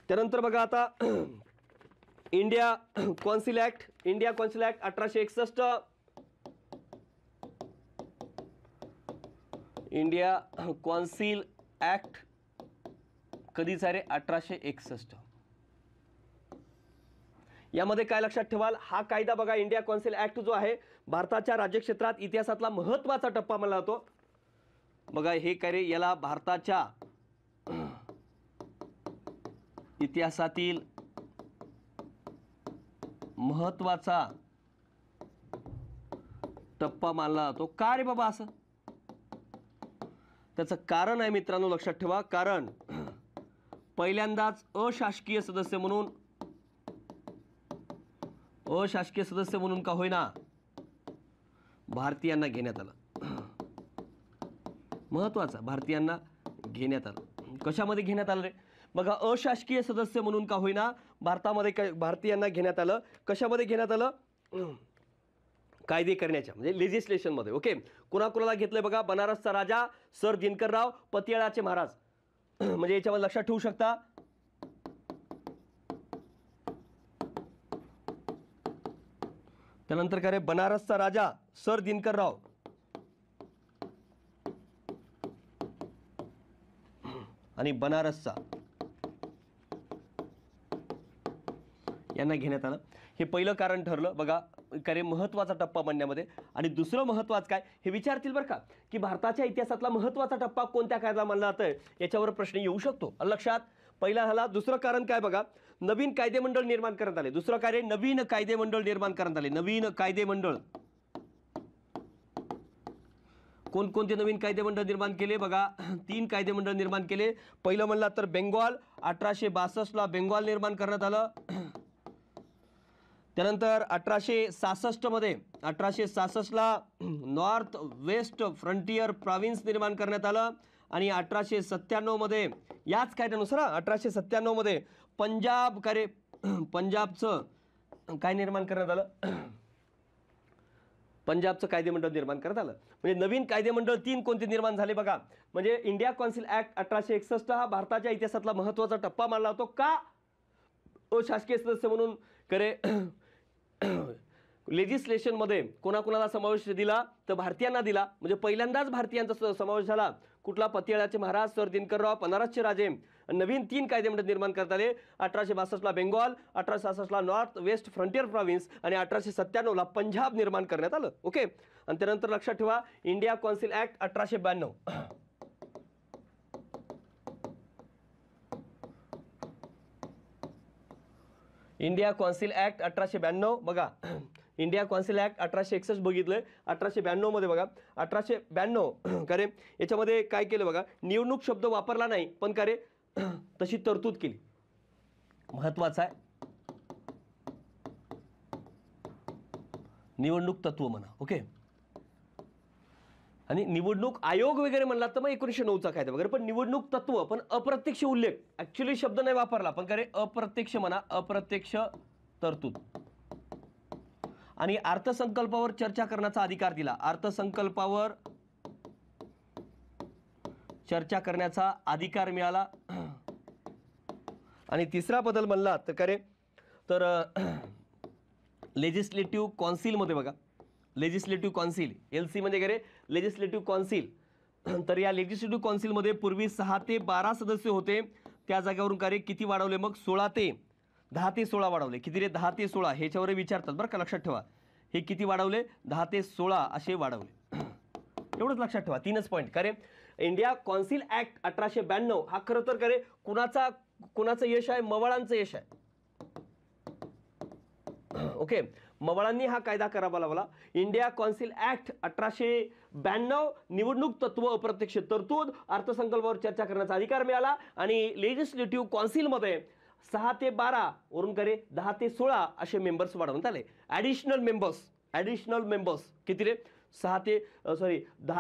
त्यानंतर बघा आता India council act. India council act 1861. India council act कधीचा रे? 1861. यामध्ये काय लक्षात ठेवाल? हा कायदा बघा, इंडिया कौन्सिल ऍक्ट जो आहे भारताच्या राज्यक्षेत्रात इतिहासातला महत्वाचा टप्पा मानला जातो. बघा हे काय रे, याला भारताच्या इतिहासातील महत्वाचा टप्पा मानला जातो. का रे बाबा असं? त्याचं कारण आहे मित्रांनो, लक्षात ठेवा. कारण पहिल्यांदाच अशासकीय सदस्य म्हणून का होईना भारतीयांना घेण्यात आलं. महत्वाचा, भारतीयांना घेण्यात आलं. कशामध्ये घेण्यात आलं रे? बघा, अशासकीय सदस्य म्हणून का होईना भारतामध्ये भारतीयांना घेण्यात आलं. कशामध्ये घेण्यात आलं? कायदे करण्याच्या म्हणजे लेजिस्लेशन मध्ये. ओके. कुणाकुणाला घेतलंय बघा? बनारसचा राजा सर दिनकरराव, पतियाळाचे महाराज. म्हणजे याच्यामध्ये लक्षात ठेवू शकता. त्यानंतर काय रे? बनारसचा राजा सर दिनकरराव आणि बनारसचा यांना घेण्यात आलं. हे पहिलं कारण ठरलं बघा, काय महत्वाचा टप्पा म्हणण्यामध्ये. आणि दुसरं महत्वाचं काय हे विचारतील बरं का, की भारताच्या इतिहासातला महत्वाचा टप्पा कोणत्या कायद्याला मानला जातोय, याच्यावर प्रश्न येऊ शकतो. लक्षात. पहिला झाला. दुसरं कारण काय बघा, नवीन कायदेमंडळ निर्माण करण्यात आले. दुसरं काय? नवीन कायदेमंडळ निर्माण करण्यात आले. नवीन कायदेमंडळ. कोणकोणते नवीन कायदेमंडळ निर्माण केले बघा? 3 कायदेमंडळ निर्माण केले. पहिलं म्हणला तर बेंगॉल. 1862 ला बेंगॉल निर्माण करण्यात आलं. त्यानंतर 1866 ला नॉर्थ वेस्ट फ्रंटियर प्रॉव्हिन्स निर्माण करण्यात आलं. आणि 1897 मध्ये याच कायद्यानुसार 1897 मध्ये पंजाब पंजाबचं काय निर्माण करण्यात आलं? पंजाबचं कायदेमंडळ निर्माण करण्यात आलं. म्हणजे नवीन कायदेमंडळ 3 कोणते निर्माण झाले बघा. म्हणजे इंडिया कौन्सिल ऍक्ट 1861 हा भारताच्या इतिहासातला महत्त्वाचा टप्पा मानला जातो. का? शासकीय सदस्य म्हणून करे लेजिस्लेशनमध्ये कोणाकोणाला समावेश दिला तर भारतीयांना दिला. म्हणजे पहिल्यांदाच भारतीयांचा समावेश झाला. कुठला? पतियाळाचे महाराज सर दिनकरराव, बनारसचे राजे. नवीन 3 कायदेमंडळ निर्माण करता आले. 1862ला बेंगॉल, 1866ला नॉर्थ वेस्ट फ्रंटियर प्रॉव्हिन्स आणि 1897ला पंजाब निर्माण करण्यात आलं. ओके. आणि त्यानंतर लक्षात ठेवा India council act 1892. India council act 1892 बघा. इंडिया कौन्सिल ऍक्ट 1861 बघितलंय. 1892 मध्ये बघा 1892 का रे याच्यामध्ये काय केलं बघा. निवडणूक शब्द वापरला नाही पण का रे तशी तरतूद केली. महत्वाचं आहे. निवडणूक तत्व म्हणा. ओके. आणि निवडणूक आयोग वगैरे म्हणला तर मग 1909चा कायदा वगैरे. पण निवडणूक तत्व पण अप्रत्यक्ष उल्लेख. ऍक्च्युली शब्द नाही वापरला पण का रे अप्रत्यक्ष म्हणा. अप्रत्यक्ष तरतूद. आणि अर्थसंकल्पावर चर्चा करण्याचा अधिकार दिला. अर्थसंकल्पावर चर्चा करण्याचा अधिकार मिळाला. आणि तिसरा बदल म्हणला तर का रे तर लेजिस्लेटिव्ह कौन्सिलमध्ये बघा. लेजिस्लेटिव्ह कौन्सिल एलसी म्हणजे काय रे लेजिस्लेटिव्ह कौन्सिल. तर या लेजिस्लेटिव्ह कौन्सिलमध्ये पूर्वी 6 ते 12 सदस्य होते. त्या जागेवरून का रे किती वाढवले मग 10 ते 16 वाढवले. किती रे 10 ते 16 ह्याच्यावर विचारतात बरं का. लक्षात ठेवा हे किती वाढवले 10 ते 16 असे वाढवले. एवढंच लक्षात ठेवा. 3च पॉईंट. का रे इंडिया कौन्सिल ऍक्ट 1892 हा खरं तर का रे कुणाचं यश आहे? मवाळांचं यश आहे. ओके. मवाळांनी हा कायदा करावा लावला. इंडिया कौन्सिल ऍक्ट 1892 निवडणूक तत्व अप्रत्यक्ष तरतूद अर्थसंकल्पावर चर्चा करण्याचा अधिकार मिळाला. आणि लेजिस्लेटिव्ह कौन्सिलमध्ये 6 ते 12 वरून करे 10 ते 16 असे मेंबर्स वाढवण्यात आले. ॲडिशनल मेंबर्स किती रे 10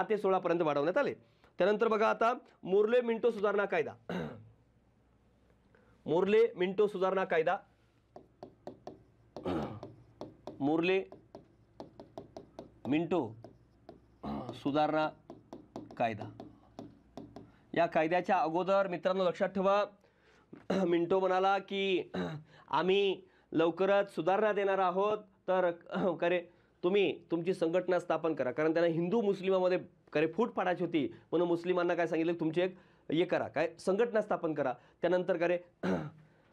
ते 16 पर्यंत वाढवण्यात आले. त्यानंतर बघा आता मोर्ले मिंटो सुधारणा कायदा. मोर्ले मिंटो सुधारणा कायदा. मोर्ले मिंटो सुधारणा कायदा. या कायद्याच्या अगोदर मित्रांनो लक्षात ठेवा मिंटो म्हणाला की आम्ही लवकरच सुधारणा देणार आहोत. तर करे तुम्ही तुमची संघटना स्थापन करा. कारण त्यांना हिंदू मुस्लिमामध्ये करे फूट पाडायची होती म्हणून मुस्लिमांना काय सांगितलं तुमची एक हे करा काय संघटना स्थापन करा. त्यानंतर करे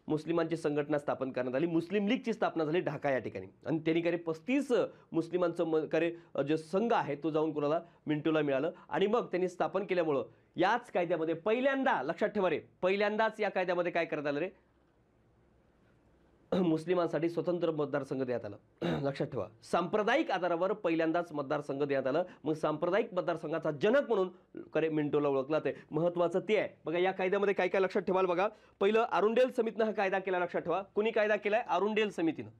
मुस्लिमांची संघटना स्थापन करण्यात आली. मुस्लिम लीगची स्थापना झाली ढाका या ठिकाणी. आणि त्यांनी करे 35 मुस्लिमांचं करे जे संघ आहे तो जाऊन कोणाला मिंटोला मिळालं. आणि मग त्यांनी स्थापन केल्यामुळं याच कायद्यामध्ये पहिल्यांदा लक्षात ठेवा रे पहिल्यांदाच या कायद्यामध्ये काय करण्यात आलं रे मुस्लिमांसाठी स्वतंत्र मतदारसंघ देण्यात आलं. लक्षात ठेवा सांप्रदायिक आधारावर पहिल्यांदाच मतदारसंघ देण्यात आलं. मग सांप्रदायिक मतदारसंघाचा जनक म्हणून करे मिंटोला ओळखला ते महत्वाचं ते आहे. बघा या कायद्यामध्ये काय काय लक्षात ठेवाल बघा. पहिलं अरुंडेल समितीनं हा कायदा केला. लक्षात ठेवा कुणी कायदा केलाय? अरुंडेल समितीनं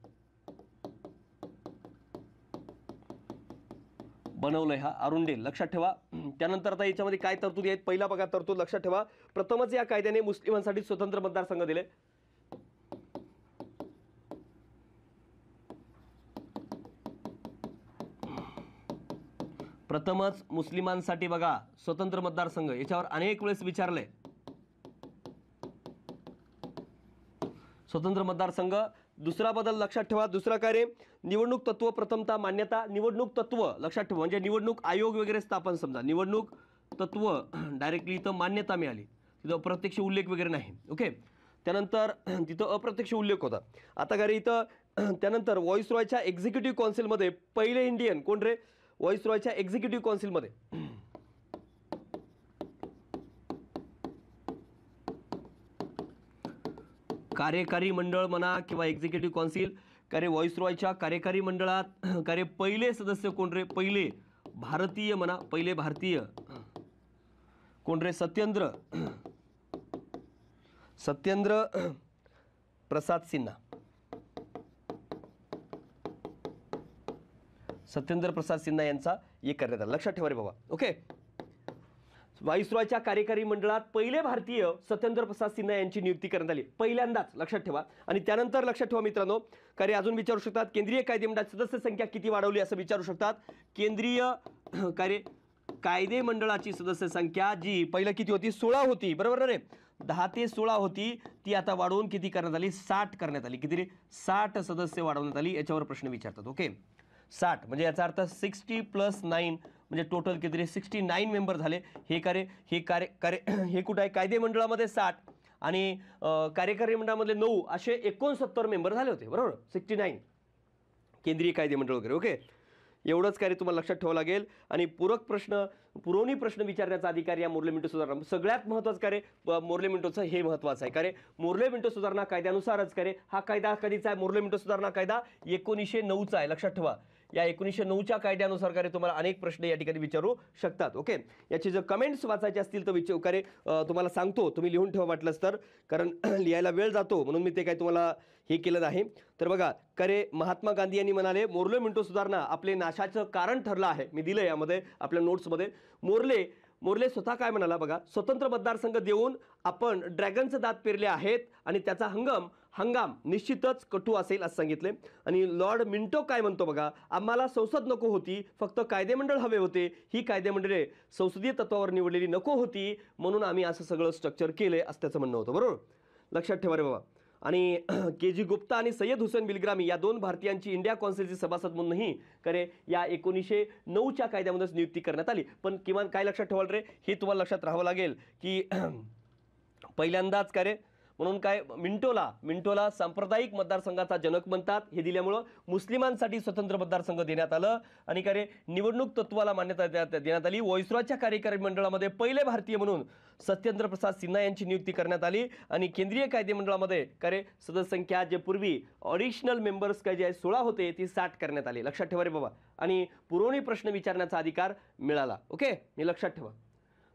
बनवलंय हा अरुंडेल. लक्षात ठेवा. त्यानंतर आता याच्यामध्ये काय तरतुदी आहेत पहिला बघा तरतूद लक्षात ठेवा. प्रथमच या कायद्याने मुस्लिमांसाठी स्वतंत्र मतदारसंघ दिले. प्रथमच मुस्लिमांसाठी बघा स्वतंत्र मतदारसंघ. याच्यावर अनेक वेळेस विचारलंय स्वतंत्र मतदारसंघ. दुसरा बदल लक्षात ठेवा. दुसरा कार्य निवडणूक तत्व प्रथमतः मान्यता. निवडणूक तत्व लक्षात ठेवा म्हणजे निवडणूक आयोग वगैरे स्थापन. समजा निवडणूक तत्व डायरेक्टली इथं मान्यता मिळाली. तिथं अप्रत्यक्ष उल्लेख वगैरे नाही. ओके. त्यानंतर तिथं अप्रत्यक्ष उल्लेख होता. आता कार्य इथं त्यानंतर व्हॉइसरॉयच्या एक्झिक्युटिव्ह काउन्सिलमध्ये पहिले इंडियन कोण रे व्हॉइसरॉयच्या एक्झिक्युटिव्ह काउन्सिलमध्ये कार्यकारी मंडळ म्हणा किंवा एक्झिक्युटिव्ह काउन्सिल कार्य व्हॉइसरॉयच्या कार्यकारी मंडळात कार्य पहिले सदस्य कोण रे पहिले भारतीय म्हणा पहिले भारतीय कोण रे सत्येंद्र प्रसाद सिन्हा. सत्येंद्र प्रसाद सिन्हा यांचा हे करण्यात आला. लक्षात ठेवा रे बाबा. ओके. व्हाईसरॉयच्या कार्यकारी मंडळात पहिले भारतीय सत्येंद्र प्रसाद सिन्हा यांची नियुक्ती करण्यात आली, पहिल्यांदाच, लक्षात ठेवा. आणि त्यानंतर लक्षात ठेवा मित्रांनो, कार्य अजून विचारू शकतात, केंद्रीय कायदे मंडळाची सदस्य संख्या किती वाढवली असं विचारू शकतात. केंद्रीय कायदे मंडळाची सदस्य संख्या जी पहिलं किती होती, 16 होती, बरोबर ना रे, 10 ते 16 होती, ती आता वाढवून किती करण्यात आली, 60 करण्यात आली. किती रे, 60 सदस्य वाढवण्यात आली. याच्यावर प्रश्न विचारतात. ओके, 60 म्हणजे याचा अर्थ 60 + 9 म्हणजे टोटल किती रे, 69 मेंबर झाले. हे हे कुठं आहे, कायदे मंडळामध्ये 60 आणि कार्यकारी मंडळामधले 9 असे 69 मेंबर झाले होते, बरोबर, 69 केंद्रीय कायदे मंडळ वगैरे. ओके, एवढंच कार्य तुम्हाला लक्षात ठेवावं लागेल. आणि पुरवणी प्रश्न विचारण्याचा अधिकार या मोर्ले मिंटो सुधारणा, सगळ्यात महत्त्वाचं कार्य मोर्ले मिंटोचं हे महत्त्वाचं आहे. कार्य मोर्ले मिंटो सुधारणा कायद्यानुसारच कार्य, हा कायदा कधीचा आहे, मोर्ले मिंटो सुधारणा कायदा 1909चा आहे, लक्षात ठेवा. या 1909च्या कायद्यानुसार कार्य तुम्हाला अनेक प्रश्न या ठिकाणी विचारू शकतात. ओके, याचे जर कमेंट्स वाचायचे असतील तर कार्य तुम्हाला सांगतो, तुम्ही लिहून ठेवा वाटलंच तर, कारण लिहायला वेळ जातो म्हणून मी ते काय तुम्हाला हे केलं आहे. तर बघा, करे महात्मा गांधी यांनी म्हणाले मोर्ले मिंटो सुधारणा आपले नाशाचं कारण ठरलं आहे. मी दिलं यामध्ये आपल्या नोट्समध्ये. मोर्ले स्वतः काय म्हणाला बघा, स्वतंत्र मतदारसंघ देऊन आपण ड्रॅगनचं दात पेरले आहेत आणि त्याचा हंगाम निश्चितच कटू असेल असं सांगितले. आणि लॉर्ड मिंटो काय म्हणतो बघा, आम्हाला संसद नको होती, फक्त कायदेमंडळ हवे होते. ही कायदेमंडळे संसदीय तत्वावर निवडलेली नको होती, म्हणून आम्ही असं सगळं स्ट्रक्चर केलंय असं त्याचं म्हणणं होतं, बरोबर, लक्षात ठेवा रे बाबा. आणि के.जी. गुप्ता आणि सय्यद हुसेन बिलग्रामी या 2 भारतीयांची इंडिया कौन्सिलची सभासद म्हणूनही करे या 1909च्या कायद्यामध्येच नियुक्ती करण्यात आली. पण किमान काय लक्षात ठेवाल रे, हे तुम्हाला लक्षात राहावं लागेल की पहिल्यांदाच काय रे, म्हणून काय मिंटोला सांप्रदायिक मतदारसंघाचा जनक म्हणतात. हे दिल्यामुळं मुस्लिमांसाठी स्वतंत्र मतदारसंघ देण्यात आलं आणि काय रे, निवडणूक तत्वाला मान्यता देण्यात आली. व्हाईसरॉयच्या कार्यकारी मंडळामध्ये पहिले भारतीय म्हणून सत्येंद्र प्रसाद सिन्हा यांची नियुक्ती करण्यात आली. आणि केंद्रीय कायदे मंडळामध्ये काय रे, सदस्य संख्या जे पूर्वी ऑडिशनल मेंबर्स काय जे आहे 16 होते, ती 60 करण्यात आली. लक्षात ठेवा रे बाबा. आणि पुरवणी प्रश्न विचारण्याचा अधिकार मिळाला. ओके, हे लक्षात ठेवा.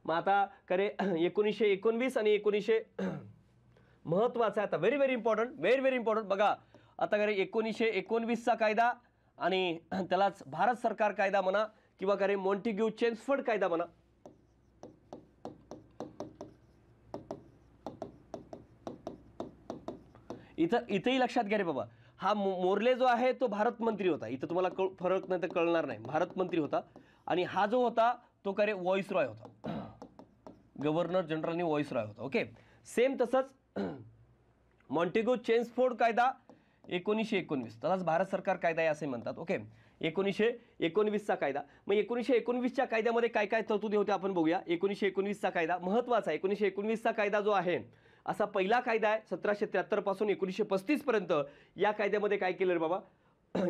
मग आता काय रे, 1919 आणि 1900 महत्वाचं आहे आता, व्हेरी व्हेरी इम्पॉर्टंट. बघा आता काय रे, 1919चा कायदा आणि त्यालाच भारत सरकार कायदा म्हणा किंवा काय रे मॉन्टेग्यू चेम्सफोर्ड कायदा म्हणा. इथंही लक्षात घ्या रे बाबा, हा मोर्ले जो आहे तो भारत मंत्री होता. इथं तुम्हाला फरक नाही तर कळणार नाही, भारत मंत्री होता. आणि हा जो होता तो काय रे, व्हाईसरॉय होता, गव्हर्नर जनरल आणि व्हाईसरॉय होता. ओके, सेम तसंच मॉन्टेग्यू चेम्सफोर्ड कायदा 1919, त्यालाच भारत सरकार कायदा आहे असे म्हणतात. ओके, 1919चा कायदा. मग 1919च्या कायद्यामध्ये काय काय तरतुदी होत्या आपण बघूया. 1919चा कायदा महत्त्वाचा आहे. 1919चा कायदा जो आहे असा पहिला कायदा आहे 1773 पासून 1935 पर्यंत. या कायद्यामध्ये काय केलं रे बाबा,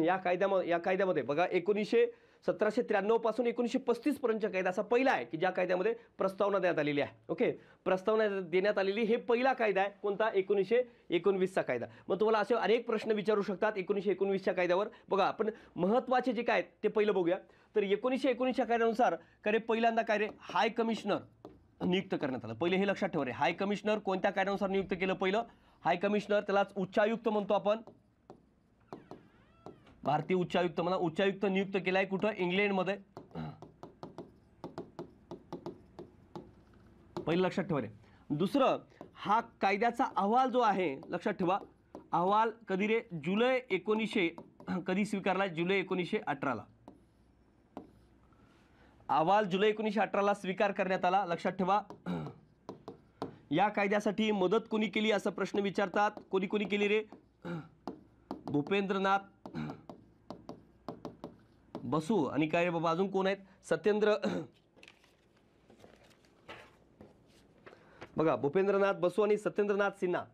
या कायद्यामध्ये बघा 1793 पासून 1935 पर्यंतचा कायदा असा पहिला आहे की ज्या कायद्यामध्ये प्रस्तावना देण्यात आलेली आहे. ओके, प्रस्तावना देण्यात आलेली हे पहिला कायदा आहे. कोणता, 1919चा कायदा. मग तुम्हाला असे अनेक प्रश्न विचारू शकतात 1919च्या कायद्यावर. बघा आपण महत्त्वाचे जे काय ते पहिलं बघूया. तर 1919च्या कायद्यानुसार काय रे, पहिल्यांदा काय रे, हाय कमिशनर नियुक्त करण्यात आलं. पहिले हे लक्षात ठेवा रे, हाय कमिशनर कोणत्या कायद्यानुसार नियुक्त केलं. पहिलं हाय कमिशनर, त्यालाच उच्चायुक्त म्हणतो आपण, भारतीय उच्चायुक्त म्हणा. उच्चायुक्त नियुक्त केलाय कुठं, इंग्लंडमध्ये. पहिलं लक्षात ठेवा रे. दुसरं, हा कायद्याचा अहवाल जो आहे लक्षात ठेवा, अहवाल कधी रे, जुलै 1900 कधी स्वीकारला, जुलै 1918ला. अहवाल जुलै 1918ला स्वीकार करण्यात आला. लक्षात ठेवा. या कायद्यासाठी मदत कोणी केली असा प्रश्न विचारतात. कोणी केली रे, भूपेंद्रनाथ बसू आणि काय रे बाबा अजून कोण आहेत, सत्येंद्र. बघा भूपेंद्रनाथ बसू आणि सत्येंद्रनाथ सिन्हा.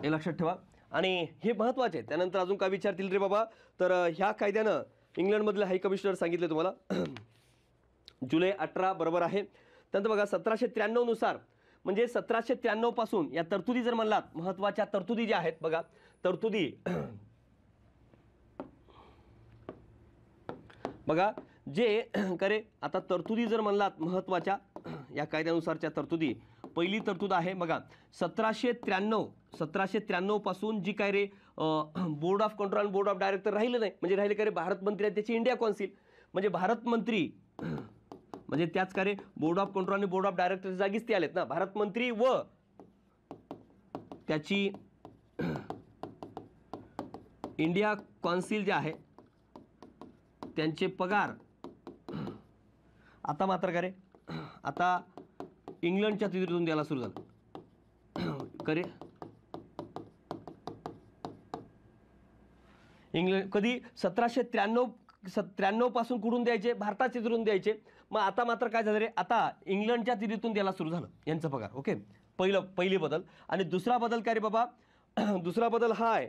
हे लक्षात ठेवा. आणि हे महत्वाचे आहे. त्यानंतर अजून काय विचारतील रे बाबा, तर ह्या कायद्यानं इंग्लंडमधले हाय कमिशनर सांगितले तुम्हाला जुलै 18 बरोबर आहे. त्यानंतर बघा 1793 नुसार, म्हणजे 1793 पासून या तरतुदी जर म्हणलात, महत्वाच्या तरतुदी ज्या आहेत बघा, तरतुदी बघा जे करे, आता तरतुदी जर म्हणलात महत्वाच्या या कायद्यानुसारच्या तरतुदी, पहिली तरतूद आहे बघा 1793 पासून जी काय रे बोर्ड ऑफ कंट्रोल आणि बोर्ड ऑफ डायरेक्टर राहिलं नाही, म्हणजे राहिले का रे भारत मंत्री आहेत त्याची इंडिया कौन्सिल, म्हणजे भारत मंत्री म्हणजे त्याच का रे बोर्ड ऑफ कंट्रोल आणि बोर्ड ऑफ डायरेक्टर जागीच ते आलेत ना, भारत मंत्री व त्याची इंडिया कौन्सिल जे आहे त्यांचे पगार आता मात्र का रे आता इंग्लंडच्या तिजोरीतून द्यायला सुरू झालं करे. इंग्लंड कधी 1793 पासून कुठून द्यायचे, भारताच्या तिजोरीतून द्यायचे. मग आता मात्र काय झालं रे, आता इंग्लंडच्या तिजोरीतून द्यायला सुरू झालं यांचं पगार. ओके, पहिली बदल. आणि दुसरा बदल काय रे बाबा, दुसरा बदल हा आहे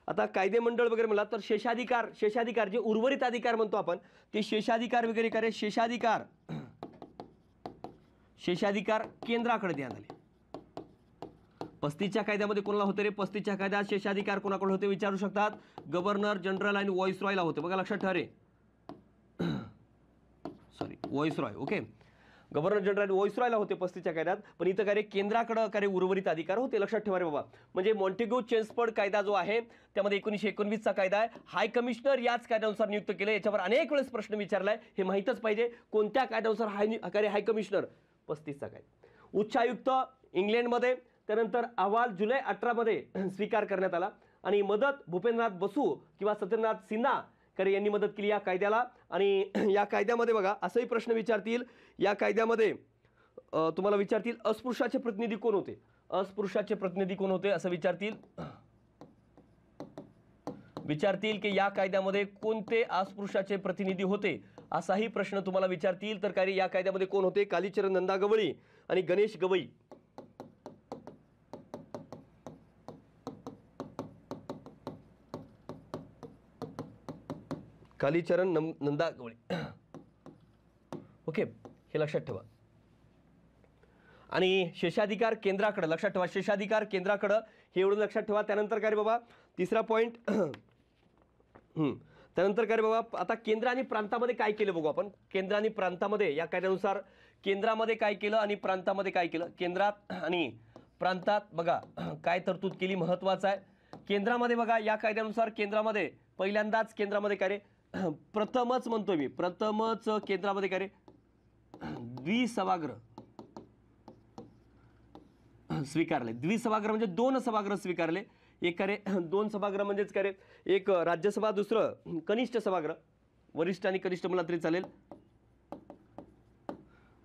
आता कायदे मंडळ वगैरे म्हणला तर शेषाधिकार जे उर्वरित अधिकार म्हणतो आपण ते शेषाधिकार वगैरे करे, शेषाधिकार केंद्राकडे देण्यात आले. 35च्या कायद्यामध्ये कोणाला होते रे, 35च्या कायद्यात शेषाधिकार कोणाकडे होते विचारू शकतात, गव्हर्नर जनरल आणि व्हॉइसरॉयला होते. बघा लक्षात ठेवा रे, sorry viceroy. Okay, governor general आणि व्हॉइसरॉयला होते 35च्या कायद्यात, पण इथं काय रे केंद्राकडे काय उर्वरित अधिकार होते. लक्षात ठेवा रे बाबा. म्हणजे मॉन्टेग्यू चेम्सफोर्ड कायदा जो आहे त्यामध्ये 1919चा कायदा आहे. हाय कमिशनर याच कायद्यानुसार नियुक्त केले. याच्यावर अनेक वेळेस प्रश्न विचारलाय, हे माहीतच पाहिजे कोणत्या कायद्यानुसार हाय कमिशनर, 35चा कायदा. उच्चायुक्त इंग्लंडमध्ये, त्यानंतर अहवाल जुलै 18 मध्ये स्वीकार करण्यात आला आणि मदत भूपेंद्रनाथ बसू किंवा सत्येंद्रनाथ सिन्हा करे यांनी मदत केली या कायद्याला. आणि या कायद्यामध्ये बघा असंही प्रश्न विचारतील, या कायद्यामध्ये तुम्हाला विचारतील अस्पृश्याचे प्रतिनिधी कोण होते, अस्पृश्याचे प्रतिनिधी कोण होते असं विचारतील की या कायद्यामध्ये कोणते अस्पृश्याचे प्रतिनिधी होते असाही प्रश्न तुम्हाला विचारतील. तर काय या कायद्यामध्ये कोण होते, कालीचरण नंदा गवळी आणि गणेश गवई. कालीचरण नंदा गवळी. ओके, हे लक्षात ठेवा. आणि शेषाधिकार केंद्राकडे, लक्षात ठेवा शेषाधिकार केंद्राकडे, हे एवढं लक्षात ठेवा. त्यानंतर काय रे बाबा तिसरा पॉइंट, त्यानंतर काय रे बाबा आता केंद्र आणि प्रांतामध्ये काय केलं बघू आपण. केंद्र आणि प्रांतामध्ये या कायद्यानुसार केंद्रामध्ये काय केलं आणि प्रांतामध्ये काय केलं. केंद्रात आणि प्रांतात बघा काय तरतूद केली महत्वाचं आहे. केंद्रामध्ये बघा या कायद्यानुसार केंद्रामध्ये पहिल्यांदाच केंद्रामध्ये काय रे प्रथमच म्हणतोय मी, प्रथमच केंद्रामध्ये काय रे द्विसभागृह स्वीकारले. द्विसभागृह म्हणजे 2 सभागृह स्वीकारले. एक काय रे 2 सभागृह म्हणजेच काय रे एक राज्यसभा, दुसरं कनिष्ठ सभागृह, वरिष्ठ आणि कनिष्ठ म्हणला तरी चालेल,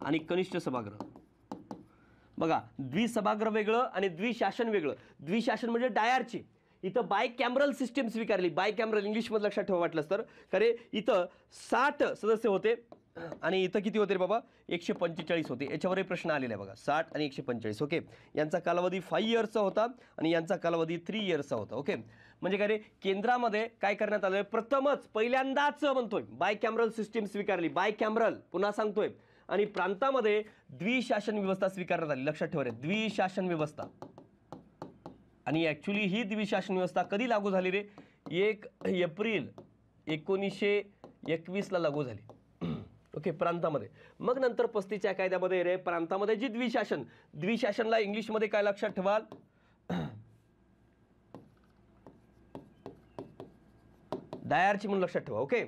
आणि कनिष्ठ सभागृह. बघा द्विसभागृह वेगळं आणि द्विशासन वेगळं. द्विशासन म्हणजे डायरची, इथं बाय कॅमरल सिस्टीम स्वीकारली. बाय कॅमरल इंग्लिशमध्ये लक्षात ठेवा वाटलंच तर. खरे इथं 60 सदस्य होते आणि इथं किती होते रे बाबा 145 होते. याच्यावरही प्रश्न आलेला आहे बघा 60 आणि 145. ओके, यांचा कालावधी 5 इयर्सचा होता आणि यांचा कालावधी 3 इयर्सचा होता. ओके, म्हणजे काय रे केंद्रामध्ये काय करण्यात आलं, प्रथमच पहिल्यांदाच म्हणतोय बाय कॅमरल सिस्टीम स्वीकारली, बाय कॅमरल पुन्हा सांगतोय. आणि प्रांतामध्ये द्विशासन व्यवस्था स्वीकारण्यात आली. लक्षात ठेवा रे द्विशासन व्यवस्था. आणि ॲक्च्युली ही द्विशासन व्यवस्था कधी लागू झाली रे, 1 एप्रिल 1921 ला लागू झाली. ओके, प्रांतामध्ये. मग नंतर 35च्या कायद्यामध्ये रे प्रांतामध्ये जी द्विशासनला इंग्लिशमध्ये काय लक्षात ठेवाल, डायरची म्हणून लक्षात ठेवा. ओके,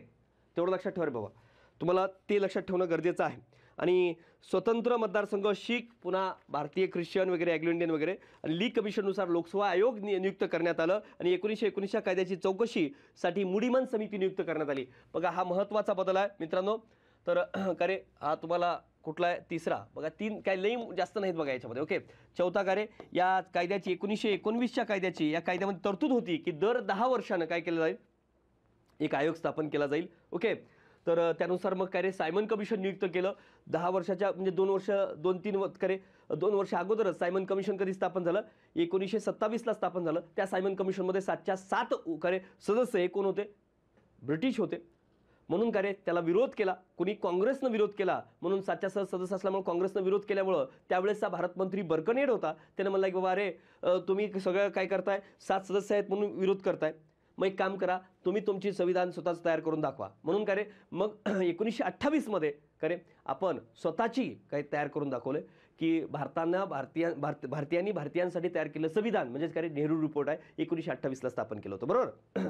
तेवढं लक्षात ठेवा रे बाबा, तुम्हाला ते लक्षात ठेवणं गरजेचं आहे. आणि स्वतंत्र मतदारसंघ शीख, पुन्हा भारतीय ख्रिश्चन वगैरे, अँग्लो इंडियन वगैरे. आणि लीग कमिशननुसार लोकसेवा आयोग नियुक्त करण्यात आलं आणि 1919च्या कायद्याची चौकशीसाठी मुडीमन समिती नियुक्त करण्यात आली. बघा हा महत्त्वाचा बदल आहे मित्रांनो. तर का रे हा तुम्हाला कुठला आहे, तिसरा बघा, 3 काय लई जास्त नाहीत बघा याच्यामध्ये. ओके, चौथा का रे या कायद्याची 1919च्या कायद्याची या कायद्यामध्ये तरतूद होती की दर 10 वर्षानं काय केलं जाईल, एक आयोग स्थापन केला जाईल. ओके, तर त्यानुसार मग काय रे सायमन कमिशन नियुक्त केलं 10 वर्षाच्या, म्हणजे 2 वर्ष अगोदरच सायमन कमिशन कधी स्थापन झालं, 1927 ला स्थापन झालं. त्या सायमन कमिशनमध्ये 7च्या 7 काय सदस्य हे कोण होते, ब्रिटिश होते. म्हणून काय रे त्याला विरोध केला, कुणी काँग्रेसनं विरोध केला. म्हणून 7च्या 7 सदस्य असल्यामुळे काँग्रेसनं विरोध केल्यामुळं त्यावेळेसचा भारत मंत्री बर्कनेड होता, त्याने म्हणला की बाबा अरे तुम्ही सगळं काय करताय, 7 सदस्य आहेत म्हणून विरोध करताय, मग एक काम करा तुम्ही तुमची संविधान स्वतःच तयार करून दाखवा. म्हणून काय रे मग 1928 मध्ये काय रे आपण स्वतःची काय तयार करून दाखवले की भारतीयांनी भारतीयांसाठी तयार केलेलं संविधान म्हणजेच काय नेहरू रिपोर्ट आहे 1928ला स्थापन केलं होतं, बरोबर.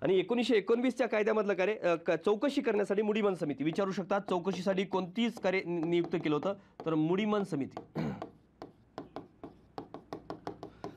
आणि 1919च्या कायद्यामधलं कार्य चौकशी करण्यासाठी मुडीमन समिती विचारू शकतात. चौकशीसाठी कोणतीच कार्य नियुक्त केलं होतं तर मुडीमन समिती.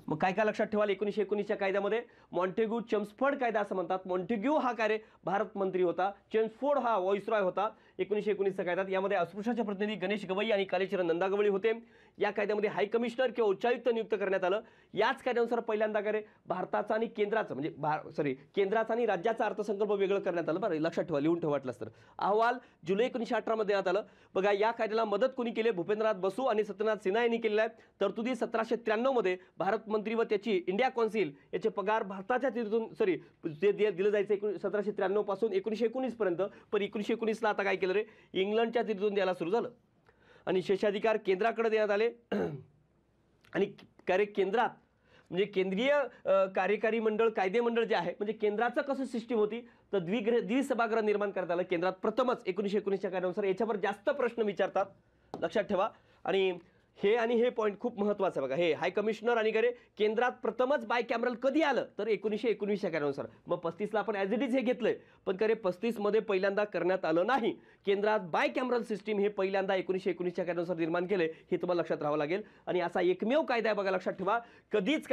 मग काय काय लक्षात ठेवाल 1919च्या कायद्यामध्ये मॉन्टेग्यू चेम्सफोर्ड कायदा असं म्हणतात. मॉन्टेग्यू हा कार्य भारत मंत्री होता, चेम्सफोर्ड हा व्हाईसरॉय होता 1919च्या कायद्यात. यामध्ये अस्पृश्याचे प्रतिनिधी गणेश गवई आणि कालीचरण नंदागवळी होते. या कायद्यामध्ये हाय कमिशनर किंवा उच्चायुक्त नियुक्त करण्यात आलं. याच कायद्यानुसार पहिल्यांदा कार्य भारताचा आणि केंद्राचं म्हणजे केंद्राचा आणि राज्याचा अर्थसंकल्प वेगळं करण्यात आलं. बरं लक्षात ठेवा, लिहून ठेवा वाटलंच तर. अहवाल जुलै 1918 मध्ये देण्यात आलं. बघा या कायद्याला मदत कोणी केली? भूपेंद्रनाथ बसू आणि सत्यनाथ सिन्हा यांनी केलेला आहे. तरतुदी 1793 मध्ये भारत मंत्री व त्याची इंडिया कौन्सिल याचे पगार भारताच्या तिथून दिलं जायचं 1793 पासून 1919 पर्यंत. पण 1919ला आता काय केलं रे, इंग्लंडच्या तिथून द्यायला सुरू झालं आणि शेषाधिकार केंद्राकडे देण्यात आले. आणि केंद्रात म्हणजे केंद्रीय कार्यकारी मंडळ कायदे मंडळ जे आहे म्हणजे केंद्राचं कसं सिस्टीम होती तर द्विसभागृह निर्माण करण्यात आलं केंद्रात प्रथमच 1919च्या कायद्यानुसार. याच्यावर जास्त प्रश्न विचारतात, लक्षात ठेवा. आणि हे पॉईंट खूप महत्त्वाचं आहे बघा. हे हाय कमिशनर आणि केंद्रात प्रथमच बाय कॅमरल कधी आलं तर 1919च्या कायद्यानुसार. मग 35ला आपण ॲज इट इज हे घेतलंय, पण 35 मध्ये पहिल्यांदा करण्यात आलं नाही. केंद्रात बाय कॅमरल सिस्टीम हे पहिल्यांदा 1919च्या कायद्यानुसार निर्माण केले, हे तुम्हाला लक्षात राहावं लागेल. आणि असा एकमेव कायदा आहे बघा, लक्षात ठेवा. कधीच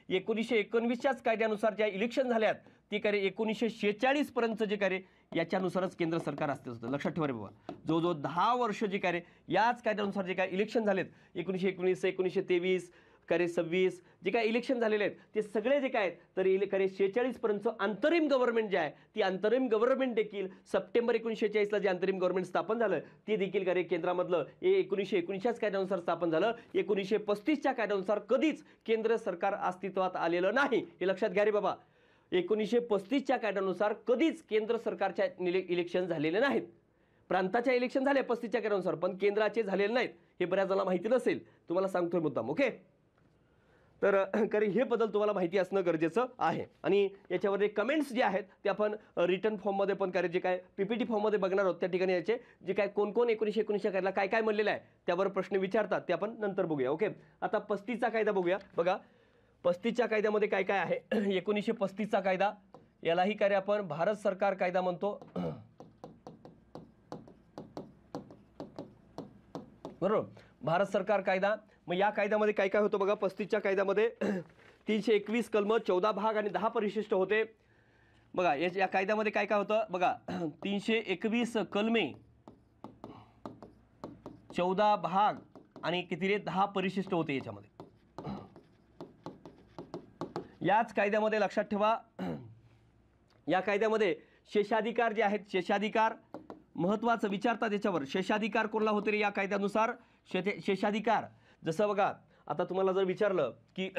1919च्याच कायद्यानुसार ज्या इलेक्शन झाल्यात ती 1946 पर्यंत जे याच्यानुसारच केंद्र सरकार असते होतं. लक्षात ठेवा रे बाबा. जवळजवळ 10 वर्ष जे याच कायद्यानुसार जे इलेक्शन झालेत 1919, 1923, 26 जे इलेक्शन झालेले आहेत ते सगळे जे तर 46 पर्यंत अंतरिम गव्हर्नमेंट जे आहे ती अंतरिम गव्हर्नमेंट देखील सप्टेंबर 1946ला जे अंतरिम गव्हर्नमेंट स्थापन झालं ते देखील केंद्रामधलं 1919च्याच कायद्यानुसार स्थापन झालं. 1935च्या कायद्यानुसार कधीच केंद्र सरकार अस्तित्वात आलेलं नाही, हे लक्षात घ्या रे बाबा. 1935च्या कायद्यानुसार कधीच केंद्र सरकारच्या इलेक्शन झालेले नाहीत. प्रांताच्या इलेक्शन झाले 35च्या कायद्यानुसार, पण केंद्राचे झालेले नाहीत. हे बऱ्याच जणांना माहिती नसेल, तुम्हाला सांगतोय मुद्दाम. ओके, तर हे बदल तुम्हाला माहिती असणं गरजेचं आहे. आणि याच्यावर कमेंट्स जे आहेत ते आपण रिटर्न फॉर्ममध्ये पण जे पीपीटी फॉर्ममध्ये बघणार आहोत. त्या ठिकाणी याचे जे कोण 1919च्या कायद्याला काय काय म्हणलेलं आहे त्यावर प्रश्न विचारतात ते आपण नंतर बघूया. ओके, आता 35चा कायदा बघूया. बघा 35च्या कायद्यामध्ये काय काय आहे. 1935चा कायदा यालाही आपण भारत सरकार कायदा म्हणतो, बरोबर. भारत सरकार कायदा. मग या कायद्यामध्ये काय काय होतं बघा. 35च्या कायद्यामध्ये 321 कलम, 14 भाग आणि 10 परिशिष्ट होते. बघा या कायद्यामध्ये काय काय होतं बघा. 321 कलमे, 14 भाग आणि किती रे 10 परिशिष्ट होते याच्यामध्ये. याच कायद्यामध्ये लक्षात ठेवा, या कायद्यामध्ये शेषाधिकार जे आहेत, शेषाधिकार महत्वाचं विचारतात याच्यावर. शेषाधिकार कोणाला होते रे या कायद्यानुसार. शेषाधिकार जसं बघा आता तुम्हाला जर विचारलं की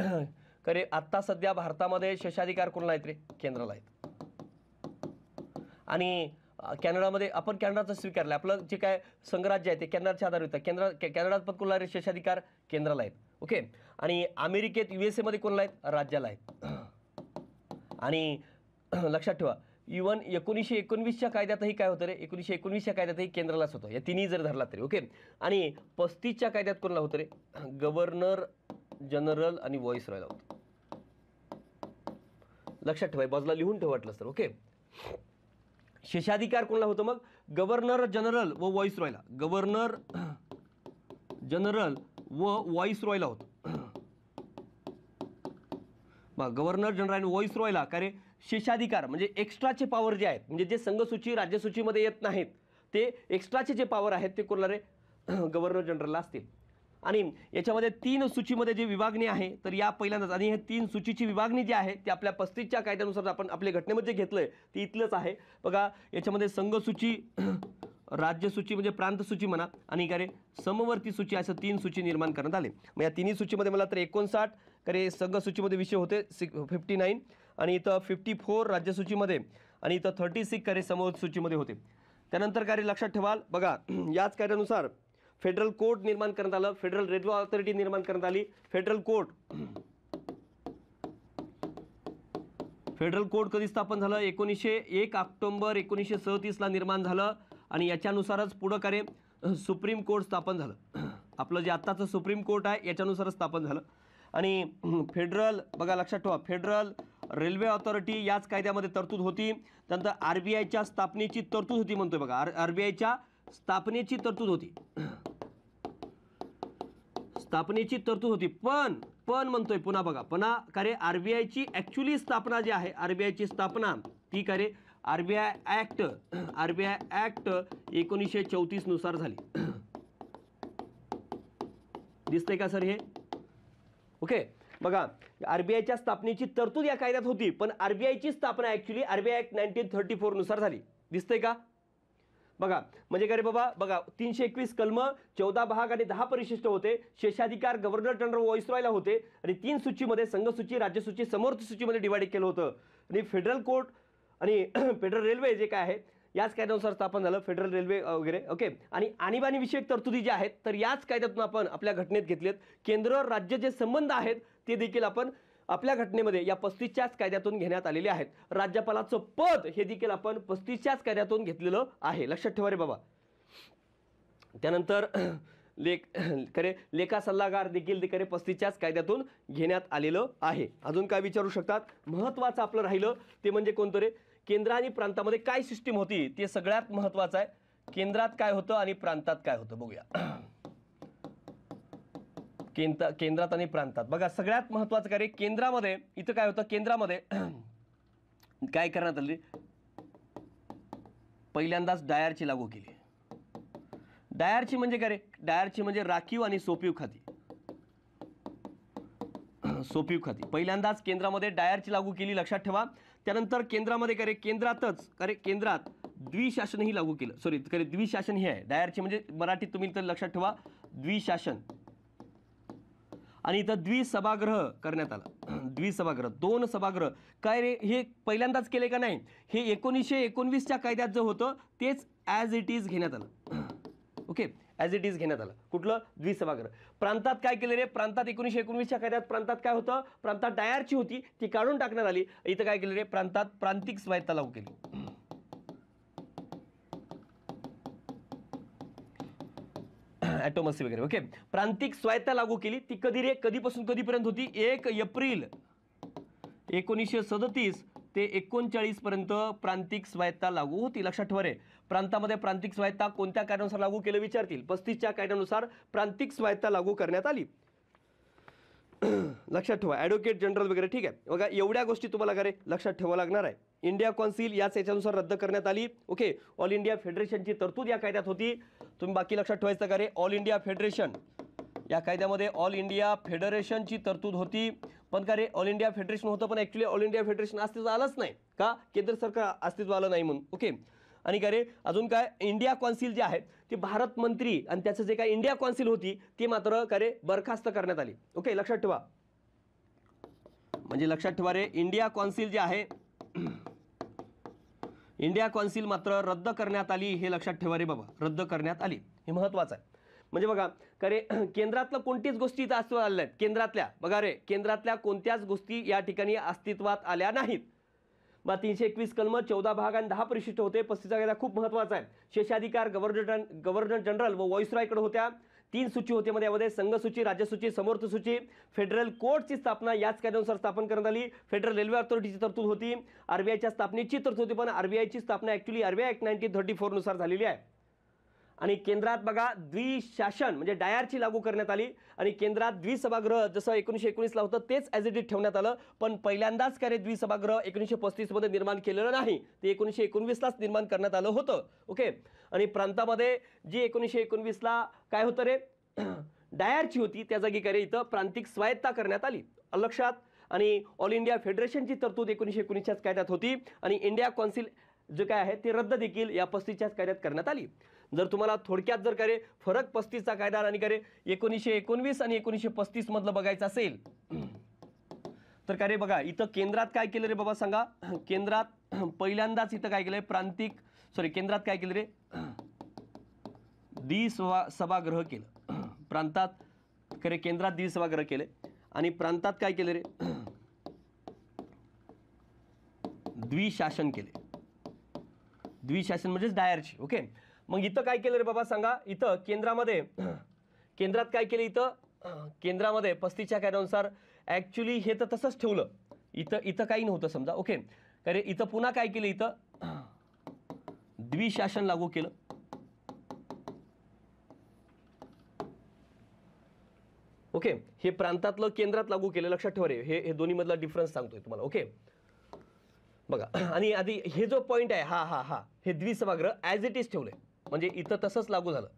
आत्ता सध्या भारतामध्ये शेषाधिकार कोणाला आहेत रे, केंद्राला आहेत. आणि कॅनडामध्ये आपण कॅनडाचं स्वीकारलं, आपलं जे काय संघराज्य आहे ते कॅनडाच्या आधारित आहे. कॅनडात पण कोणाला रे शेषाधिकार, केंद्राला आहेत. ओके, आणि अमेरिकेत USA मध्ये कोणाला आहेत, राज्याला आहेत. आणि लक्षात ठेवा इव्हन 1919च्या कायद्यातही काय होतं रे, 1919च्या कायद्यातही केंद्रालाच होतं. या तिन्ही जर धरला तरी. ओके, आणि 35च्या कायद्यात कोणाला होतं रे, गव्हर्नर जनरल आणि व्हाईसरॉयला होतं. लक्षात ठेवा, बाजूला लिहून ठेवा वाटलं सर. ओके, शेषाधिकार कोणाला होतं मग, गव्हर्नर जनरल व व्हाईसरॉयला. गव्हर्नर जनरल व व्हाईसरॉयला होतं. मग गव्हर्नर जनरल आणि व्हाईसरॉयला शेषाधिकार म्हणजे एक्स्ट्राचे पॉवर जे आहेत, म्हणजे जे संघसूची राज्यसूचीमध्ये येत नाहीत ते एक्स्ट्राचे जे पॉवर आहेत ते कोणाला रे, गव्हर्नर जनरलला असतील. आणि याच्यामध्ये 3 सूचीमध्ये जे विभागणी आहे तर या पहिल्यांदाच. आणि हे 3 सूचीची विभागणी जी आहे ती आपल्या 35च्या कायद्यानुसार आपण आपल्या घटनेमध्ये घेतलंय ती इथलंच आहे. बघा याच्यामध्ये संघसूची, राज्यसूची म्हणजे प्रांतसूची म्हणा आणि समवर्ती सूची असं 3 सूची निर्माण करण्यात आले. मग या तिन्ही सूचीमध्ये मला तर 59 संघसूचीमध्ये विषय होते 59 आणि इथं 54 राज्यसूचीमध्ये आणि इथं 36 समवर्ती सूचीमध्ये होते. त्यानंतर लक्षात ठेवाल बघा याच कायद्यानुसार फेडरल कोर्ट निर्माण करण्यात आलं, फेडरल रेल्वे ऑथॉरिटी निर्माण करण्यात आली. फेडरल कोर्ट कधी स्थापन झालं, 1 ऑक्टोबर 1937ला निर्माण झालं. आणि याच्यानुसारच पुढं सुप्रीम कोर्ट स्थापन झालं आपलं जे आत्ताचं सुप्रीम कोर्ट आहे याच्यानुसार स्थापन झालं. आणि फेडरल बघा लक्षात ठेवा, फेडरल रेल्वे ऑथॉरिटी याच कायद्यामध्ये तरतूद होती. त्यानंतर RBIच्या स्थापनेची तरतूद होती म्हणतोय बघा, RBIच्या स्थापनेची तरतूद होती, स्थापनेची तरतूद होती. पण म्हणतोय पुन्हा बघा, पुन्हा का रे RBIची ॲक्च्युली स्थापना जी आहे, RBIची स्थापना ती का रे RBI ॲक्ट 1934 नुसार झाली. दिसतंय का सर हे? ओके बघा, RBIच्या स्थापनेची तरतूद या कायद्यात होती, पण RBIची स्थापना ॲक्च्युली RBI ॲक्ट 1934 नुसार झाली. दिसतंय का? बघा म्हणजे काय रे बाबा, बघा 321 कलम, 14 भाग आणि 10 परिशिष्ट होते. शेषाधिकार गव्हर्नर जनरल व्हॉइसरॉयला होते आणि 3 सूचीमध्ये संघ सूची, राज्य सूची, समर्थ सूचीमध्ये डिवाइड केलं होतं. आणि फेडरल कोर्ट आणि फेडरल रेल्वे जे काय आहे याच कायद्यानुसार स्थापन झालं, फेडरल रेल्वे वगैरे. ओके, आणि आणीबाणी विषयक तरतुदी ज्या आहेत तर याच कायद्यातून आपण आपल्या घटनेत घेतलेत. केंद्र राज्य जे संबंध आहेत ते देखील आपण आपल्या घटनेमध्ये या 35च्याच कायद्यातून घेण्यात आलेले आहेत. राज्यपालाचं पद हे देखील आपण 35च्याच कायद्यातून घेतलेलं आहे, लक्षात ठेवा रे बाबा. त्यानंतर लेखा सल्लागार देखील 35च्याच कायद्यातून घेण्यात आलेलं आहे. अजून काय विचारू शकतात? महत्त्वाचं आपलं राहिलं ते म्हणजे कोणतं रे? केंद्र आणि प्रांतामध्ये काय सिस्टीम होती ते सगळ्यात महत्त्वाचं आहे. केंद्रात काय होतं आणि प्रांतात काय होतं बघूया. केंद्रात आणि प्रांतात बघा, सगळ्यात महत्त्वाचं काय रे, केंद्रामध्ये इथं काय होतं, केंद्रामध्ये काय करण्यात आले, पहिल्यांदाच डायरची लागू केली. डायरची म्हणजे काय रे? डायरची म्हणजे राखीव आणि सोपीव खाती. सोपीव खाती पहिल्यांदाच केंद्रामध्ये डायरची लागू केली, लक्षात ठेवा. त्यानंतर केंद्रामध्ये काय रे, केंद्रात द्विशासनही लागू केलं. सॉरी द्विशासन हे आहे, डायरची म्हणजे मराठीत तुम्ही तर लक्षात ठेवा द्विशासन. आणि इथं द्विसभागृह करण्यात आलं. द्विसभागृह, 2 सभागृह काय रे, हे पहिल्यांदाच केले का नाही, हे 1919च्या कायद्यात जे होतं तेच ॲज इट इज घेण्यात आलं. ओके, ॲज इट इज घेण्यात आलं. कुठलं? द्विसभागृह. प्रांतात काय केलं रे, प्रांतात 1919च्या कायद्यात प्रांतात काय होतं, प्रांतात डायरची होती ती काढून टाकण्यात आली. इथं काय केलं रे, प्रांतात प्रांतिक स्वायत्ता लागू केली. ॲटोमसी वगैरे. ओके, प्रांतिक स्वायत्ता लागू केली. ती कधी रे, कधीपासून कधीपर्यंत होती? 1 एप्रिल 1937 ते 39 पर्यंत प्रांतिक स्वायत्ता लागू होती, लक्षात ठेवा रे. प्रांतामध्ये प्रांतिक स्वायत्ता कोणत्या कायद्यानुसार लागू केलं विचारतील, 35च्या कायद्यानुसार प्रांतिक स्वायत्ता लागू करण्यात आली. लक्षात ठेवा, ॲडव्होकेट जनरल वगैरे. ठीक आहे बघा, एवढ्या गोष्टी तुम्हाला काय रे लक्षात ठेवावं लागणार आहे. इंडिया कौन्सिल याच याच्यानुसार रद्द करण्यात आली. ओके, ऑल इंडिया फेडरेशनची तरतूद या कायद्यात होती. तुम्ही बाकी लक्षात ठेवायचं का रे, ऑल इंडिया फेडरेशन या कायद्यामध्ये ऑल इंडिया फेडरेशनची तरतूद होती. पण का रे, ऑल इंडिया फेडरेशन होतं पण ॲक्च्युली ऑल इंडिया फेडरेशन अस्तित्वात आलंच नाही का, केंद्र सरकार अस्तित्वात आलं नाही म्हणून. ओके, आणि काय रे अजून काय, इंडिया कौन्सिल जे आहे ते भारत मंत्री आणि त्याचं जे काय इंडिया कौन्सिल होती ती मात्र काय रे बरखास्त करण्यात आली. ओके, लक्षात ठेवा, म्हणजे लक्षात ठेवा रे, इंडिया कौन्सिल जे आहे, इंडिया कौन्सिल मात्र रद्द करण्यात आली, हे लक्षात ठेवा रे बाबा, रद्द करण्यात आली, हे महत्त्वाचं आहे. म्हणजे बघा का रे, केंद्रातलं कोणतीच गोष्टी इथं अस्तित्वात आल्या नाहीत. केंद्रातल्या बघा रे, केंद्रातल्या कोणत्याच गोष्टी या ठिकाणी अस्तित्वात आल्या नाहीत. मग 321 कलम, 14 भाग आणि 10 परिशिष्ट होते. 35चा कायदा खूप महत्त्वाचा आहे. शेषाधिकार गव्हर्नर जनरल व व्हॉइसरॉयकडे होत्या. 3 सूची होते मध्ये, यामध्ये संघ सूची, राज्य सूची, समर्थ सूची. फेडरल कोर्टची स्थापना याच कायद्यानुसार स्थापन करण्यात आली. फेडरल रेल्वे ऑथॉरिटीची तरतूद होती. RBIच्या स्थापनेची तरतूद होती, पण RBIची स्थापना ॲक्च्युली RBI ॲक्ट 1934 नुसार झालेली आहे. आणि केंद्रात बघा द्विशासन म्हणजे डायरची लागू करण्यात आली. आणि केंद्रात द्विसभागृह जसं 1919ला होतं तेच ॲज इट इज ठेवण्यात आलं. पण पहिल्यांदाच काय रे, द्विसभागृह 1935 मध्ये निर्माण केलेलं नाही, ते 1919लाच निर्माण करण्यात आलं होतं. ओके, आणि प्रांतामध्ये जी 1919ला काय होतं रे, डायरची होती त्या जागी काय रे इथं प्रांतिक स्वायत्ता करण्यात आली, लक्षात. आणि ऑल इंडिया फेडरेशनची तरतूद 1919च्याच कायद्यात होती. आणि इंडिया कौन्सिल जे काय आहे ते रद्द देखील या 35च्याच कायद्यात करण्यात आली. जर तुम्हाला थोडक्यात जर काय रे फरक 35चा कायदा आणि काय रे 1919 आणि 1935 मधलं बघायचं असेल तर काय रे बघा, इथं केंद्रात काय केलं रे बाबा सांगा. केंद्रात पहिल्यांदाच इथं काय केलंय, केंद्रात काय केलं रे, द्विसभागृह केलं. प्रांतात खरे केंद्रात द्विसभागृह केले आणि प्रांतात काय केलं रे, द्विशासन केले. द्विशासन म्हणजेच डायरची. ओके, मग इथं काय केलं रे बाबा सांगा, इथं केंद्रामध्ये केंद्रात काय केलं इथं केंद्रामध्ये 35च्या कायद्यानुसार ॲक्च्युली हे तर तसंच ठेवलं, इथं काही नव्हतं समजा. ओके, कारण इथं पुन्हा काय केलं, इथं द्विशासन लागू केलं. ओके, हे प्रांतातलं केंद्रात लागू केलं, लक्षात ठेवा रे, हे दोन्ही मधला डिफरन्स सांगतोय तुम्हाला. ओके बघा, आणि आधी हे जो पॉईंट आहे हा हा हा हे द्विसभागृह ॲज इट इज ठेवलंय, म्हणजे इथं तसंच लागू झालं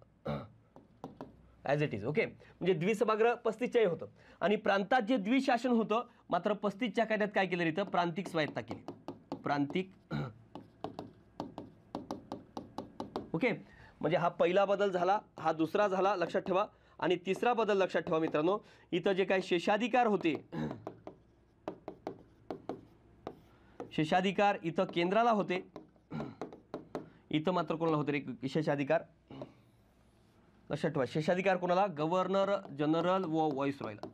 ॲज इट इज. ओके, म्हणजे द्विसभागृह 35च्याही होतं, आणि प्रांतात जे द्विशासन होतं मात्र 35च्या कायद्यात काय केलं इथं प्रांतिक स्वायत्ता केली, प्रांतिक. ओके, म्हणजे हा पहिला बदल झाला, हा दुसरा झाला लक्षात ठेवा, आणि तिसरा बदल लक्षात ठेवा मित्रांनो, इथं जे काही शेषाधिकार होते, शेषाधिकार इथं केंद्राला होते, इथं मात्र कोणाला होते रे शेषाधिकार, लक्षात ठेवा. शेषाधिकार कोणाला, गव्हर्नर जनरल व व्हॉइसरॉयला.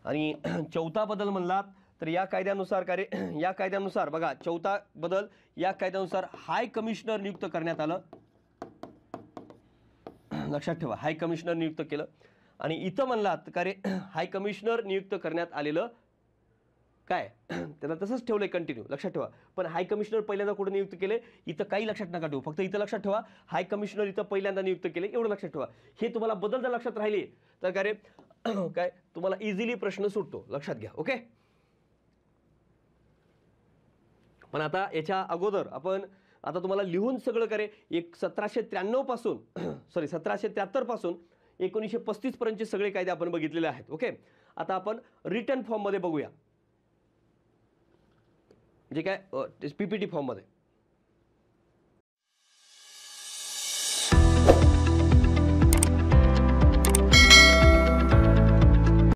आणि चौथा बदल म्हणलात तर या कायद्यानुसार काय रे, या कायद्यानुसार बघा चौथा बदल, या कायद्यानुसार हाय कमिशनर नियुक्त करण्यात आलं, लक्षात ठेवा, हाय कमिशनर नियुक्त केलं. आणि इथं म्हणलात का रे हाय कमिशनर नियुक्त करण्यात आलेलं काय त्याला तसंच ठेवलंय कंटिन्यू, लक्षात ठेवा. पण हाय कमिशनर पहिल्यांदा कुठे नियुक्त केले, इथं काही लक्षात नका ठेवू, फक्त इथं लक्षात ठेवा हाय कमिशनर इथं पहिल्यांदा नियुक्त केले, एवढं लक्षात ठेवा. हे तुम्हाला बदल जर लक्षात राहिले तर काय रे काय तुम्हाला इझिली प्रश्न सुटतो, लक्षात घ्या. ओके, पण आता याच्या अगोदर आपण आता तुम्हाला लिहून सगळं करे 1793 पासून सॉरी 1773 पासून 1935 पर्यंतचे सगळे कायदे आपण बघितलेले आहेत. ओके, आता आपण रिटर्न फॉर्म मध्ये बघूया, जे काय पीपीटी फॉर्म मध्ये.